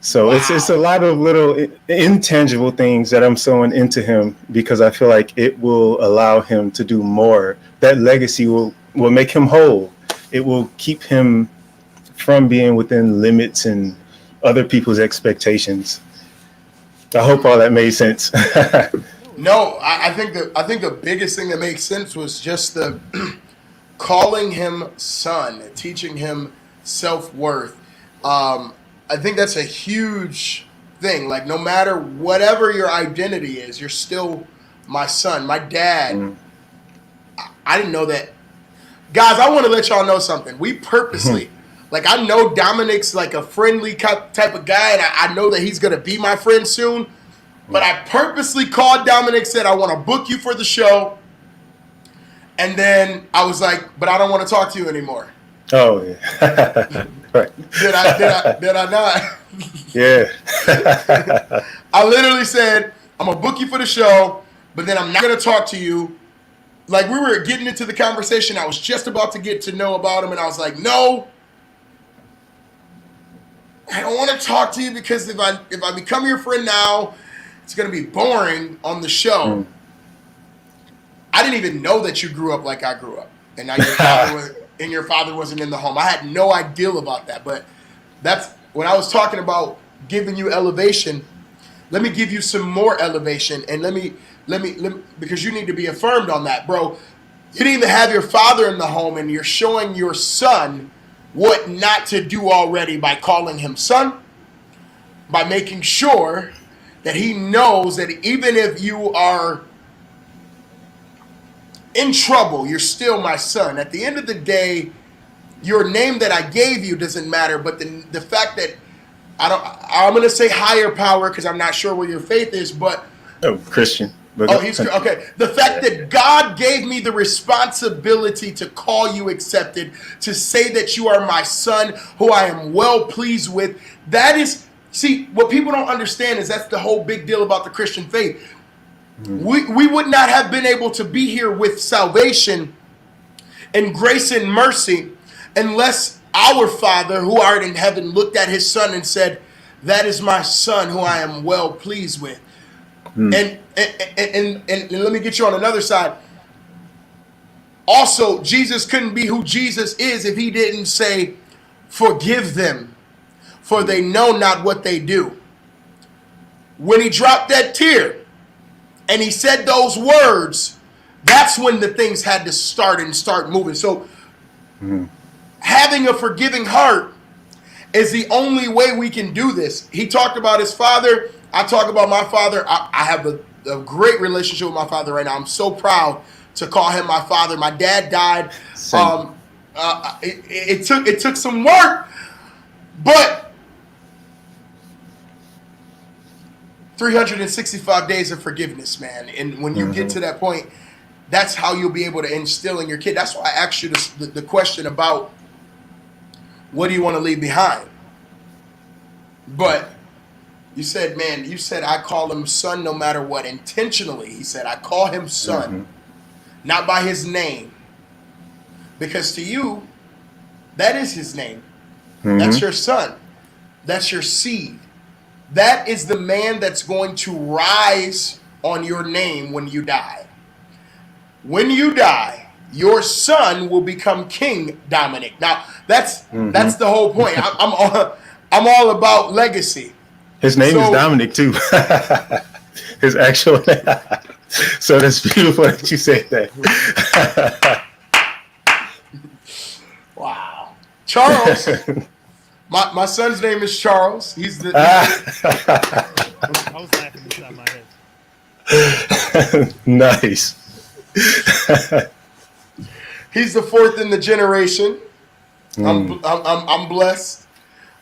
So it's a lot of little intangible things that I'm sowing into him because I feel like it will allow him to do more. That legacy will make him whole. It will keep him from being within limits and other people's expectations. I hope all that made sense. No, I think the biggest thing that makes sense was just the calling him son, teaching him self-worth. I think that's a huge thing. Like, no matter whatever your identity is, you're still my son. My dad, I didn't know that. Guys, I want to let y'all know something. We purposely, like, I know Dominic's like a friendly type of guy, and I know that he's going to be my friend soon. But I purposely called Dominic, said, "I want to book you for the show." And then I was like, "But I don't want to talk to you anymore." Oh, yeah. Right. Did I not? Yeah. I literally said, "I'm going to book you for the show, but then I'm not going to talk to you." Like, we were getting into the conversation. I was just about to get to know about him, and I was like, "No, I don't want to talk to you because if I become your friend now, it's going to be boring on the show." I didn't even know that you grew up like I grew up, and now your father wasn't in the home. I had no idea about that. But that's when I was talking about giving you elevation. Let me give you some more elevation, and let me because you need to be affirmed on that, bro. You didn't even have your father in the home, and you're showing your son what not to do already by calling him son, by making sure that he knows that even if you are in trouble, you're still my son. At the end of the day, your name that I gave you doesn't matter, but the fact that I'm going to say higher power because I'm not sure where your faith is, but Christian. He's okay. The fact that God gave me the responsibility to call you accepted, to say that you are my son, who I am well pleased with, that is, see, what people don't understand is that's the whole big deal about the Christian faith. We would not have been able to be here with salvation and grace and mercy unless our Father who art in heaven looked at his son and said, "That is my son who I am well pleased with." And let me get you on another side. Also, Jesus couldn't be who Jesus is if he didn't say, "Forgive them, for they know not what they do." When he dropped that tear and he said those words, that's when the things had to start moving. So having a forgiving heart is the only way we can do this. He talked about his father. I talk about my father. I have a great relationship with my father right now. I'm so proud to call him my father. My dad died. It took some work, but 365 days of forgiveness, man. And when you get to that point, that's how you'll be able to instill in your kid. That's why I asked you the question about what do you want to leave behind. But you said, man, I call him son no matter what. Intentionally, he said, I call him son, not by his name. Because to you, that is his name. That's your son. That's your seed. That is the man that's going to rise on your name when you die. When you die, your son will become King Dominic. Now, that's the whole point. I'm all about legacy. His name is Dominic too. His actual name. So that's beautiful that you say that. Wow. Charles. My son's name is Charles. He's the. I was laughing inside my head. Nice. He's the fourth in the generation. I'm blessed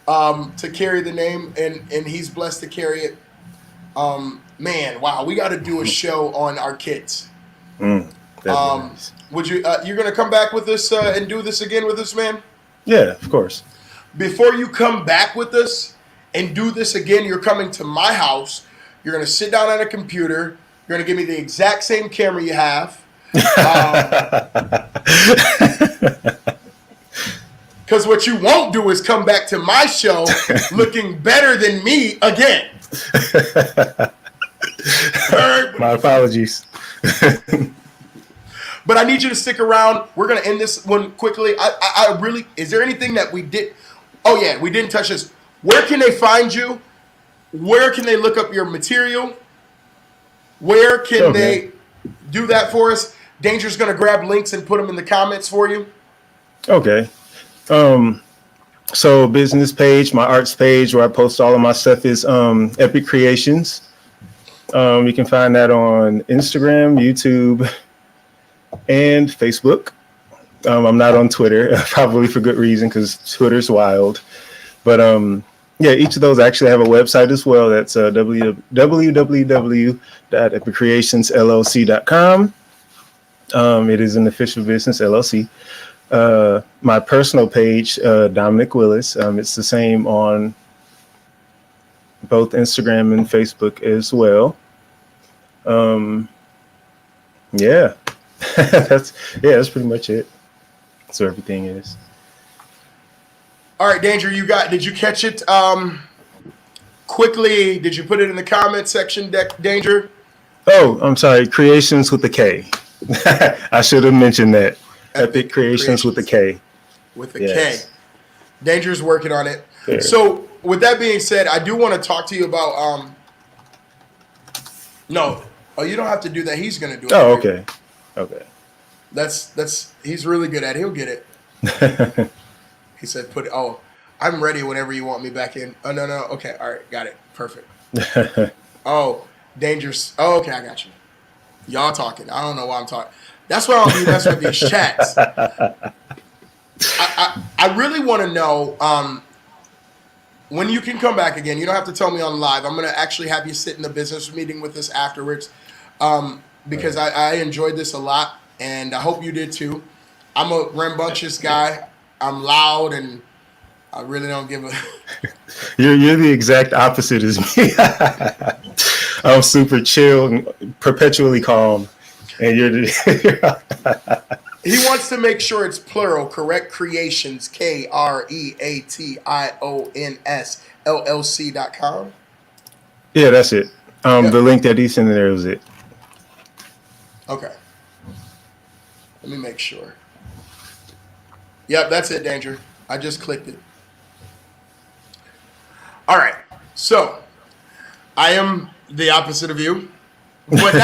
to carry the name, and he's blessed to carry it. Man, wow, we got to do a show on our kids. Nice. Would you? You're gonna come back with us and do this again with us, man? Yeah, of course. Before you come back with us and do this again, you're coming to my house. You're gonna sit down at a computer. You're gonna give me the exact same camera you have. Because what you won't do is come back to my show looking better than me again. My apologies. But I need you to stick around. We're going to end this one quickly. I really, is there anything that we did? Oh yeah, we didn't touch this. Where can they find you? Where can they look up your material? Where can they do that for us? Danger's going to grab links and put them in the comments for you. Okay. So business page, my arts page where I post all of my stuff is Epic Creations. You can find that on Instagram, YouTube, and Facebook. I'm not on Twitter, probably for good reason because Twitter's wild. But yeah, each of those actually have a website as well. That's www.epiccreationsllc.com. It is an official business LLC. My personal page, Dominic Willis. It's the same on both Instagram and Facebook as well. Yeah, that's pretty much it. So everything is. All right, Danger, did you catch it quickly? Did you put it in the comment section, Danger? Oh, I'm sorry. Creations with a K. I should have mentioned that. Epic Creations with a K. With a K. Danger's working on it. Yeah. So with that being said, I do want to talk to you about no. Oh, you don't have to do that. He's gonna do it. Oh, okay. Okay. That's he's really good at it. He'll get it. He said put it I'm ready whenever you want me back in. Oh no. Okay, all right, got it. Perfect. Oh, Dangerous. Oh, okay, I got you. Y'all talking. I don't know why I'm talking. That's why I don't be messing with these chats. I really want to know when you can come back again. You don't have to tell me on live. I'm going to actually have you sit in the business meeting with us afterwards because I enjoyed this a lot, and I hope you did too. I'm a rambunctious guy. I'm loud, and I really don't give a... You're the exact opposite as me. I'm super chill and perpetually calm. And you're He wants to make sure it's plural, correct? Creations, KREATIONSLLC.com. Yeah, that's it. The link that he sent in there was it. Okay. Let me make sure. Yep, that's it, Danger. I just clicked it. All right. So, I am the opposite of you. But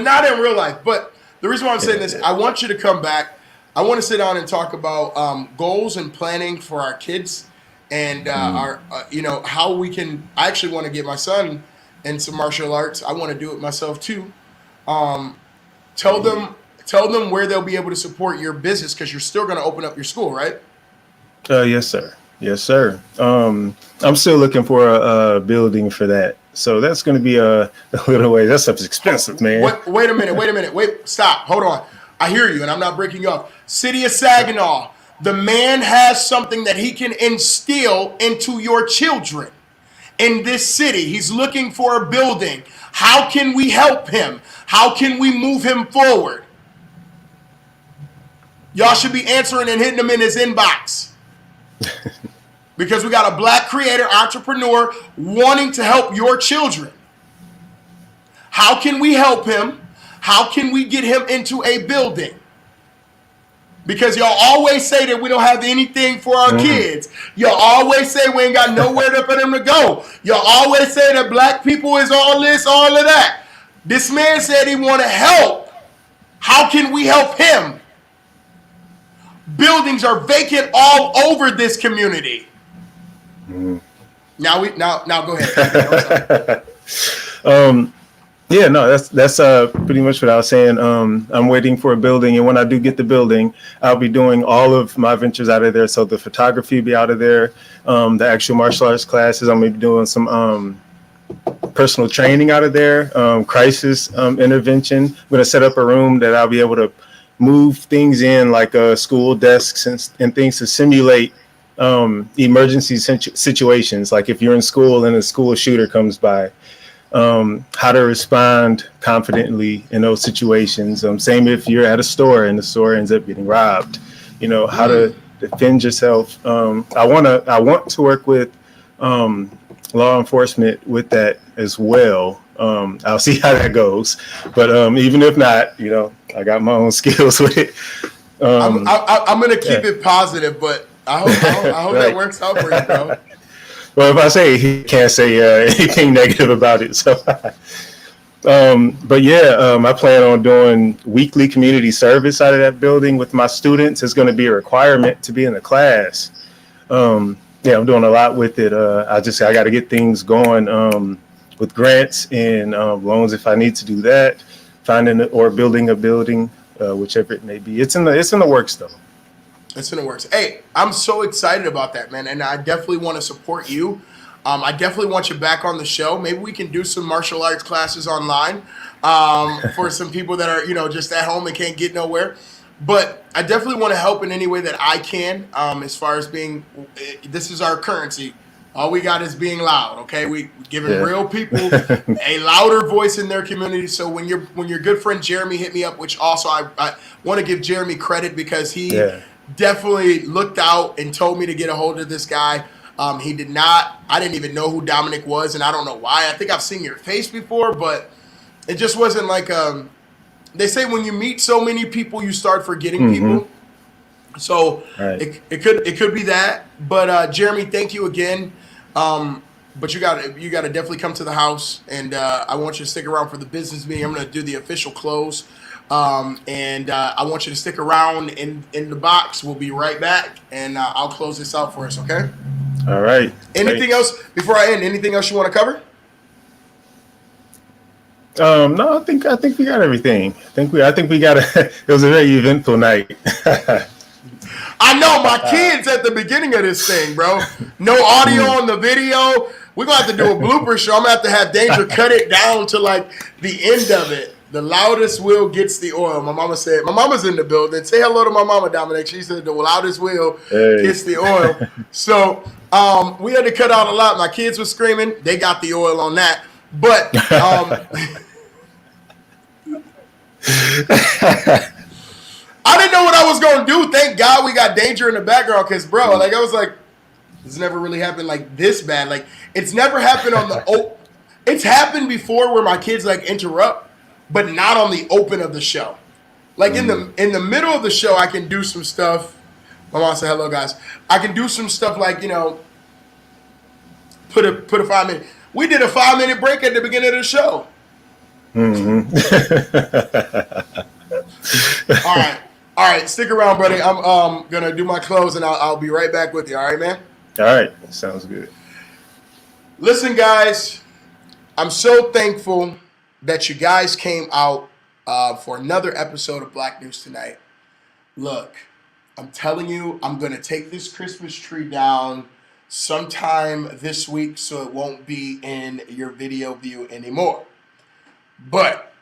not in real life. But the reason why I'm saying this, I want you to come back. I want to sit down and talk about goals and planning for our kids, and our how we can. I actually want to get my son in some martial arts. I want to do it myself too. Tell them where they'll be able to support your business, because you're still going to open up your school, right? Yes, sir. Yes, sir. I'm still looking for a building for that. So that's going to be a little way. That stuff's expensive, man. Wait a minute. Wait, stop. Hold on. I hear you, and I'm not breaking you up. City of Saginaw, the man has something that he can instill into your children in this city. He's looking for a building. How can we help him? How can we move him forward? Y'all should be answering and hitting him in his inbox. Because we got a black creator, entrepreneur, wanting to help your children. How can we help him? How can we get him into a building? Because y'all always say that we don't have anything for our kids. Y'all always say we ain't got nowhere for them to go. Y'all always say that black people is all this, all of that. This man said he want to help. How can we help him? Buildings are vacant all over this community. Now go ahead. Yeah, no, that's pretty much what I was saying. I'm waiting for a building, and when I do get the building, I'll be doing all of my ventures out of there. So the photography will be out of there. The actual martial arts classes, I'm gonna be doing some personal training out of there. Crisis intervention. I'm gonna set up a room that I'll be able to move things in, like school desks and things to simulate emergency situations. Like if you're in school and a school shooter comes by, how to respond confidently in those situations. Same if you're at a store and the store ends up getting robbed, how to defend yourself. I want to work with law enforcement with that as well. I'll see how that goes, but even if not, I got my own skills with it. I'm gonna keep it positive, but I hope Right. that works out for you, bro. Well, if I say, he can't say anything negative about it. So, but yeah, I plan on doing weekly community service out of that building with my students. It's going to be a requirement to be in the class. Yeah, I'm doing a lot with it. I got to get things going with grants and loans if I need to do that. Finding or building a building, whichever it may be. It's in the works though. It's in the works. Hey, I'm so excited about that, man. And I definitely want to support you. I definitely want you back on the show. Maybe we can do some martial arts classes online for some people that are, just at home and can't get nowhere. But I definitely want to help in any way that I can, as far as this is our currency. All we got is being loud, okay? We giving real people a louder voice in their community. So when your good friend Jeremy hit me up, which also I want to give Jeremy credit because he definitely looked out and told me to get a hold of this guy. He did not. I didn't even know who Dominic was, and I don't know why. I think I've seen your face before, but it just wasn't like they say when you meet so many people, you start forgetting people. So it could be that. But Jeremy, thank you again. But you got to definitely come to the house, and I want you to stick around for the business meeting. I'm going to do the official close. And I want you to stick around in the box. We'll be right back, and I'll close this out for us, okay? All right. Anything else before I end? Anything else you want to cover? No, I think we got everything. I think we got it was a very eventful night. I know my kids at the beginning of this thing, bro. No audio on the video. We're gonna have to do a blooper show. I'm gonna have to have Danger cut it down to like the end of it. The loudest wheel gets the oil. My mama's in the building. Say hello to my mama, Dominic. She said the loudest wheel gets the oil. So we had to cut out a lot. My kids were screaming. They got the oil on that. But I didn't know what I was going to do. Thank God we got Danger in the background because, bro, I was like, this never really happened like this bad. Like, it's never happened on the it's happened before where my kids, interrupt. But not on the open of the show. Like in the middle of the show, I can do some stuff. My mom said, hello, guys. I can do some stuff like, put a 5-minute. We did a 5-minute break at the beginning of the show. All right. Stick around, buddy. I'm going to do my close, and I'll be right back with you. All right, man? All right. Sounds good. Listen, guys. I'm so thankful that you guys came out for another episode of Black News Tonight. Look, I'm telling you, I'm going to take this Christmas tree down sometime this week so it won't be in your video view anymore. But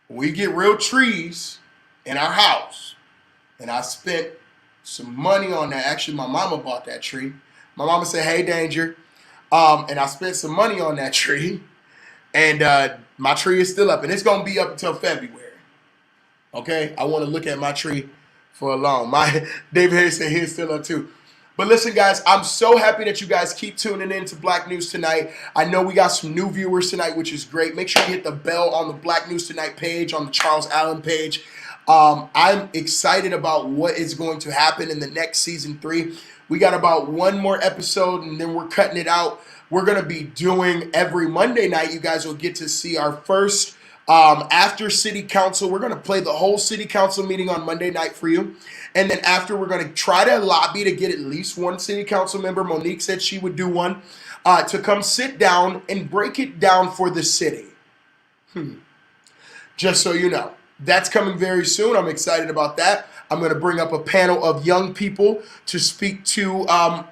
we get real trees in our house, and I spent some money on that. Actually, my mama bought that tree. My mama said, hey, Danger. And I spent some money on that tree, and my tree is still up, and it's going to be up until February. Okay? I want to look at my tree for a long. David Harris said he's still up too. But listen, guys, I'm so happy that you guys keep tuning in to Black News Tonight. I know we got some new viewers tonight, which is great. Make sure you hit the bell on the Black News Tonight page, on the Charles Allen page. I'm excited about what is going to happen in the next season 3. We got about one more episode, and then we're cutting it out. We're going to be doing every Monday night. You guys will get to see our first after City Council. We're going to play the whole City Council meeting on Monday night for you. And then after, we're going to try to lobby to get at least one City Council member. Monique said she would do one to come sit down and break it down for the city. Just so you know. That's coming very soon. I'm excited about that. I'm going to bring up a panel of young people to speak to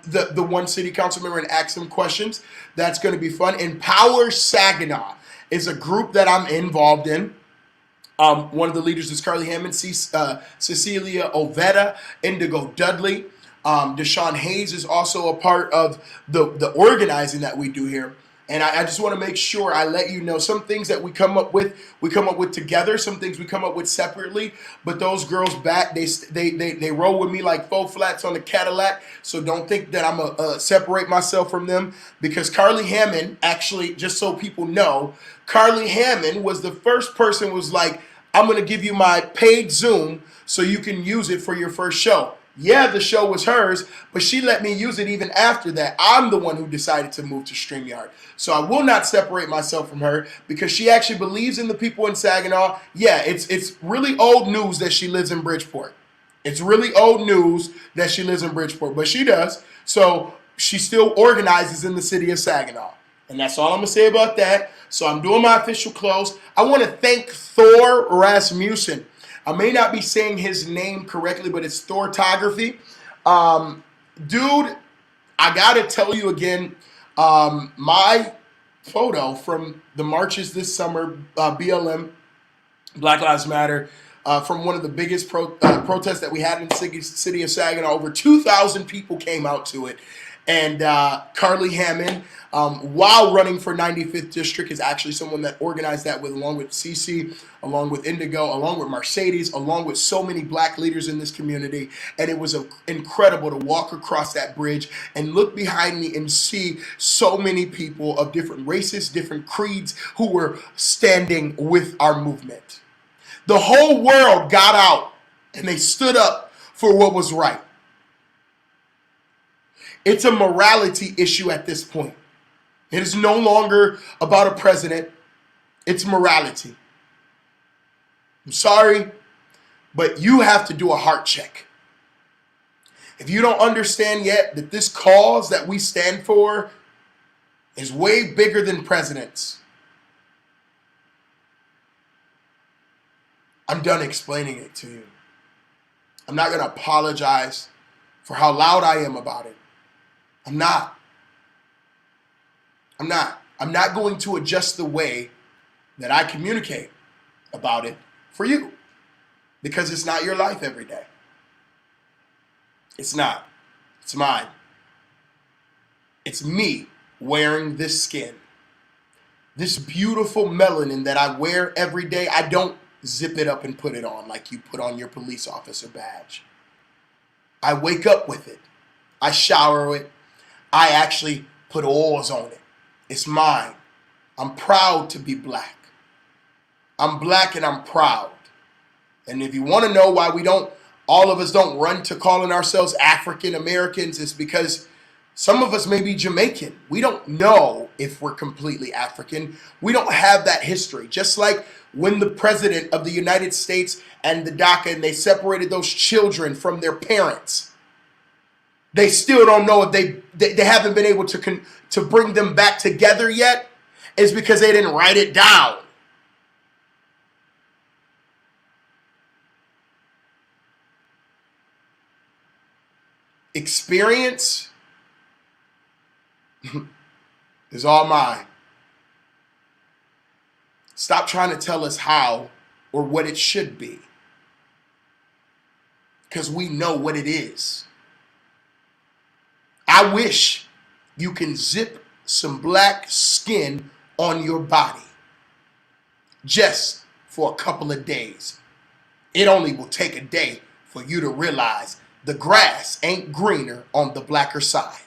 the one City Council member and ask them questions. That's going to be fun. Empower Saginaw is a group that I'm involved in. One of the leaders is Carly Hammond, Cecilia Ovetta, Indigo Dudley. Deshaun Hayes is also a part of the organizing that we do here. And I just want to make sure I let you know some things that we come up with together, some things we come up with separately. But those girls back, they roll with me like faux flats on the Cadillac. So don't think that I'm going to separate myself from them, because Carly Hammond, actually, just so people know, Carly Hammond was the first person who was like, I'm going to give you my paid Zoom so you can use it for your first show. Yeah, the show was hers, but she let me use it even after that. I'm the one who decided to move to StreamYard. So I will not separate myself from her, because she actually believes in the people in Saginaw. Yeah, it's really old news that she lives in Bridgeport. It's really old news that she lives in Bridgeport, but she does. So she still organizes in the city of Saginaw. And that's all I'm going to say about that. So I'm doing my official close. I want to thank Thor Rasmussen. I may not be saying his name correctly, but it's Thortography. Dude, I got to tell you again, my photo from the marches this summer, BLM, Black Lives Matter, from one of the biggest protests that we had in the city of Saginaw. Over 2,000 people came out to it. And Carly Hammond, while running for 95th District, is actually someone that organized that along with Cece, along with Indigo, along with Mercedes, along with so many black leaders in this community. And it was incredible to walk across that bridge and look behind me and see so many people of different races, different creeds, who were standing with our movement. The whole world got out and they stood up for what was right. It's a morality issue at this point. It is no longer about a president. It's morality. I'm sorry, but you have to do a heart check. If you don't understand yet that this cause that we stand for is way bigger than presidents, I'm done explaining it to you. I'm not going to apologize for how loud I am about it. I'm not. I'm not going to adjust the way that I communicate about it for you, because it's not your life every day. It's not. It's mine. It's me wearing this skin. This beautiful melanin that I wear every day. I don't zip it up and put it on like you put on your police officer badge. I wake up with it. I shower with it. I actually put oils on it. It's mine. I'm proud to be black. I'm black and I'm proud. And if you want to know why all of us don't run to calling ourselves African Americans, it's because some of us may be Jamaican. We don't know if we're completely African. We don't have that history. Just like when the president of the United States and the DACA, and they separated those children from their parents. They still don't know if they haven't been able to bring them back together yet. is because they didn't write it down. Experience is all mine. Stop trying to tell us how or what it should be, because we know what it is. I wish you can zip some black skin on your body just for a couple of days. It only will take a day for you to realize the grass ain't greener on the blacker side.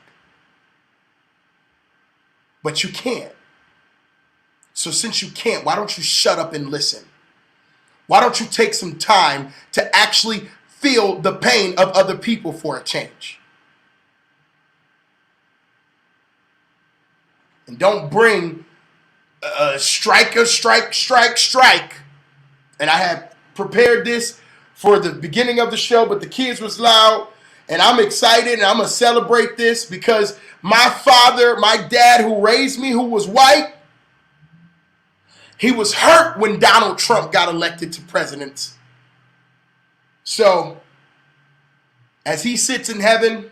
But you can't. So since you can't, why don't you shut up and listen? Why don't you take some time to actually feel the pain of other people for a change? And don't bring strike. And I had prepared this for the beginning of the show, but the kids was loud, and I'm excited, and I'm going to celebrate this because my father, my dad who raised me, who was white, he was hurt when Donald Trump got elected to president. So, as he sits in heaven,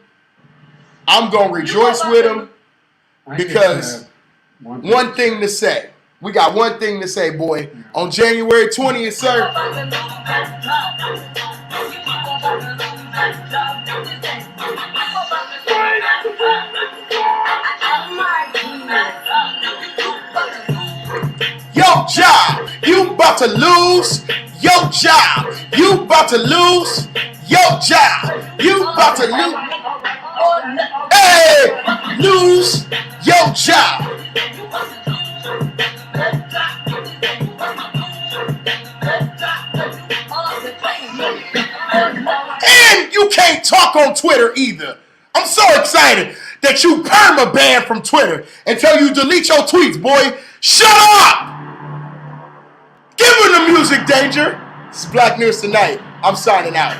I'm going to rejoice with him because one thing to say. We got one thing to say, boy. On January 20th, sir. Your job, you about to lose. Your job, you about to lose. Your job, you about to lose. Hey, lose your job. And you can't talk on Twitter either. I'm so excited that you perma-banned from Twitter until you delete your tweets, boy. Shut up! Give him the music, Danger. This is Black News Tonight. I'm signing out.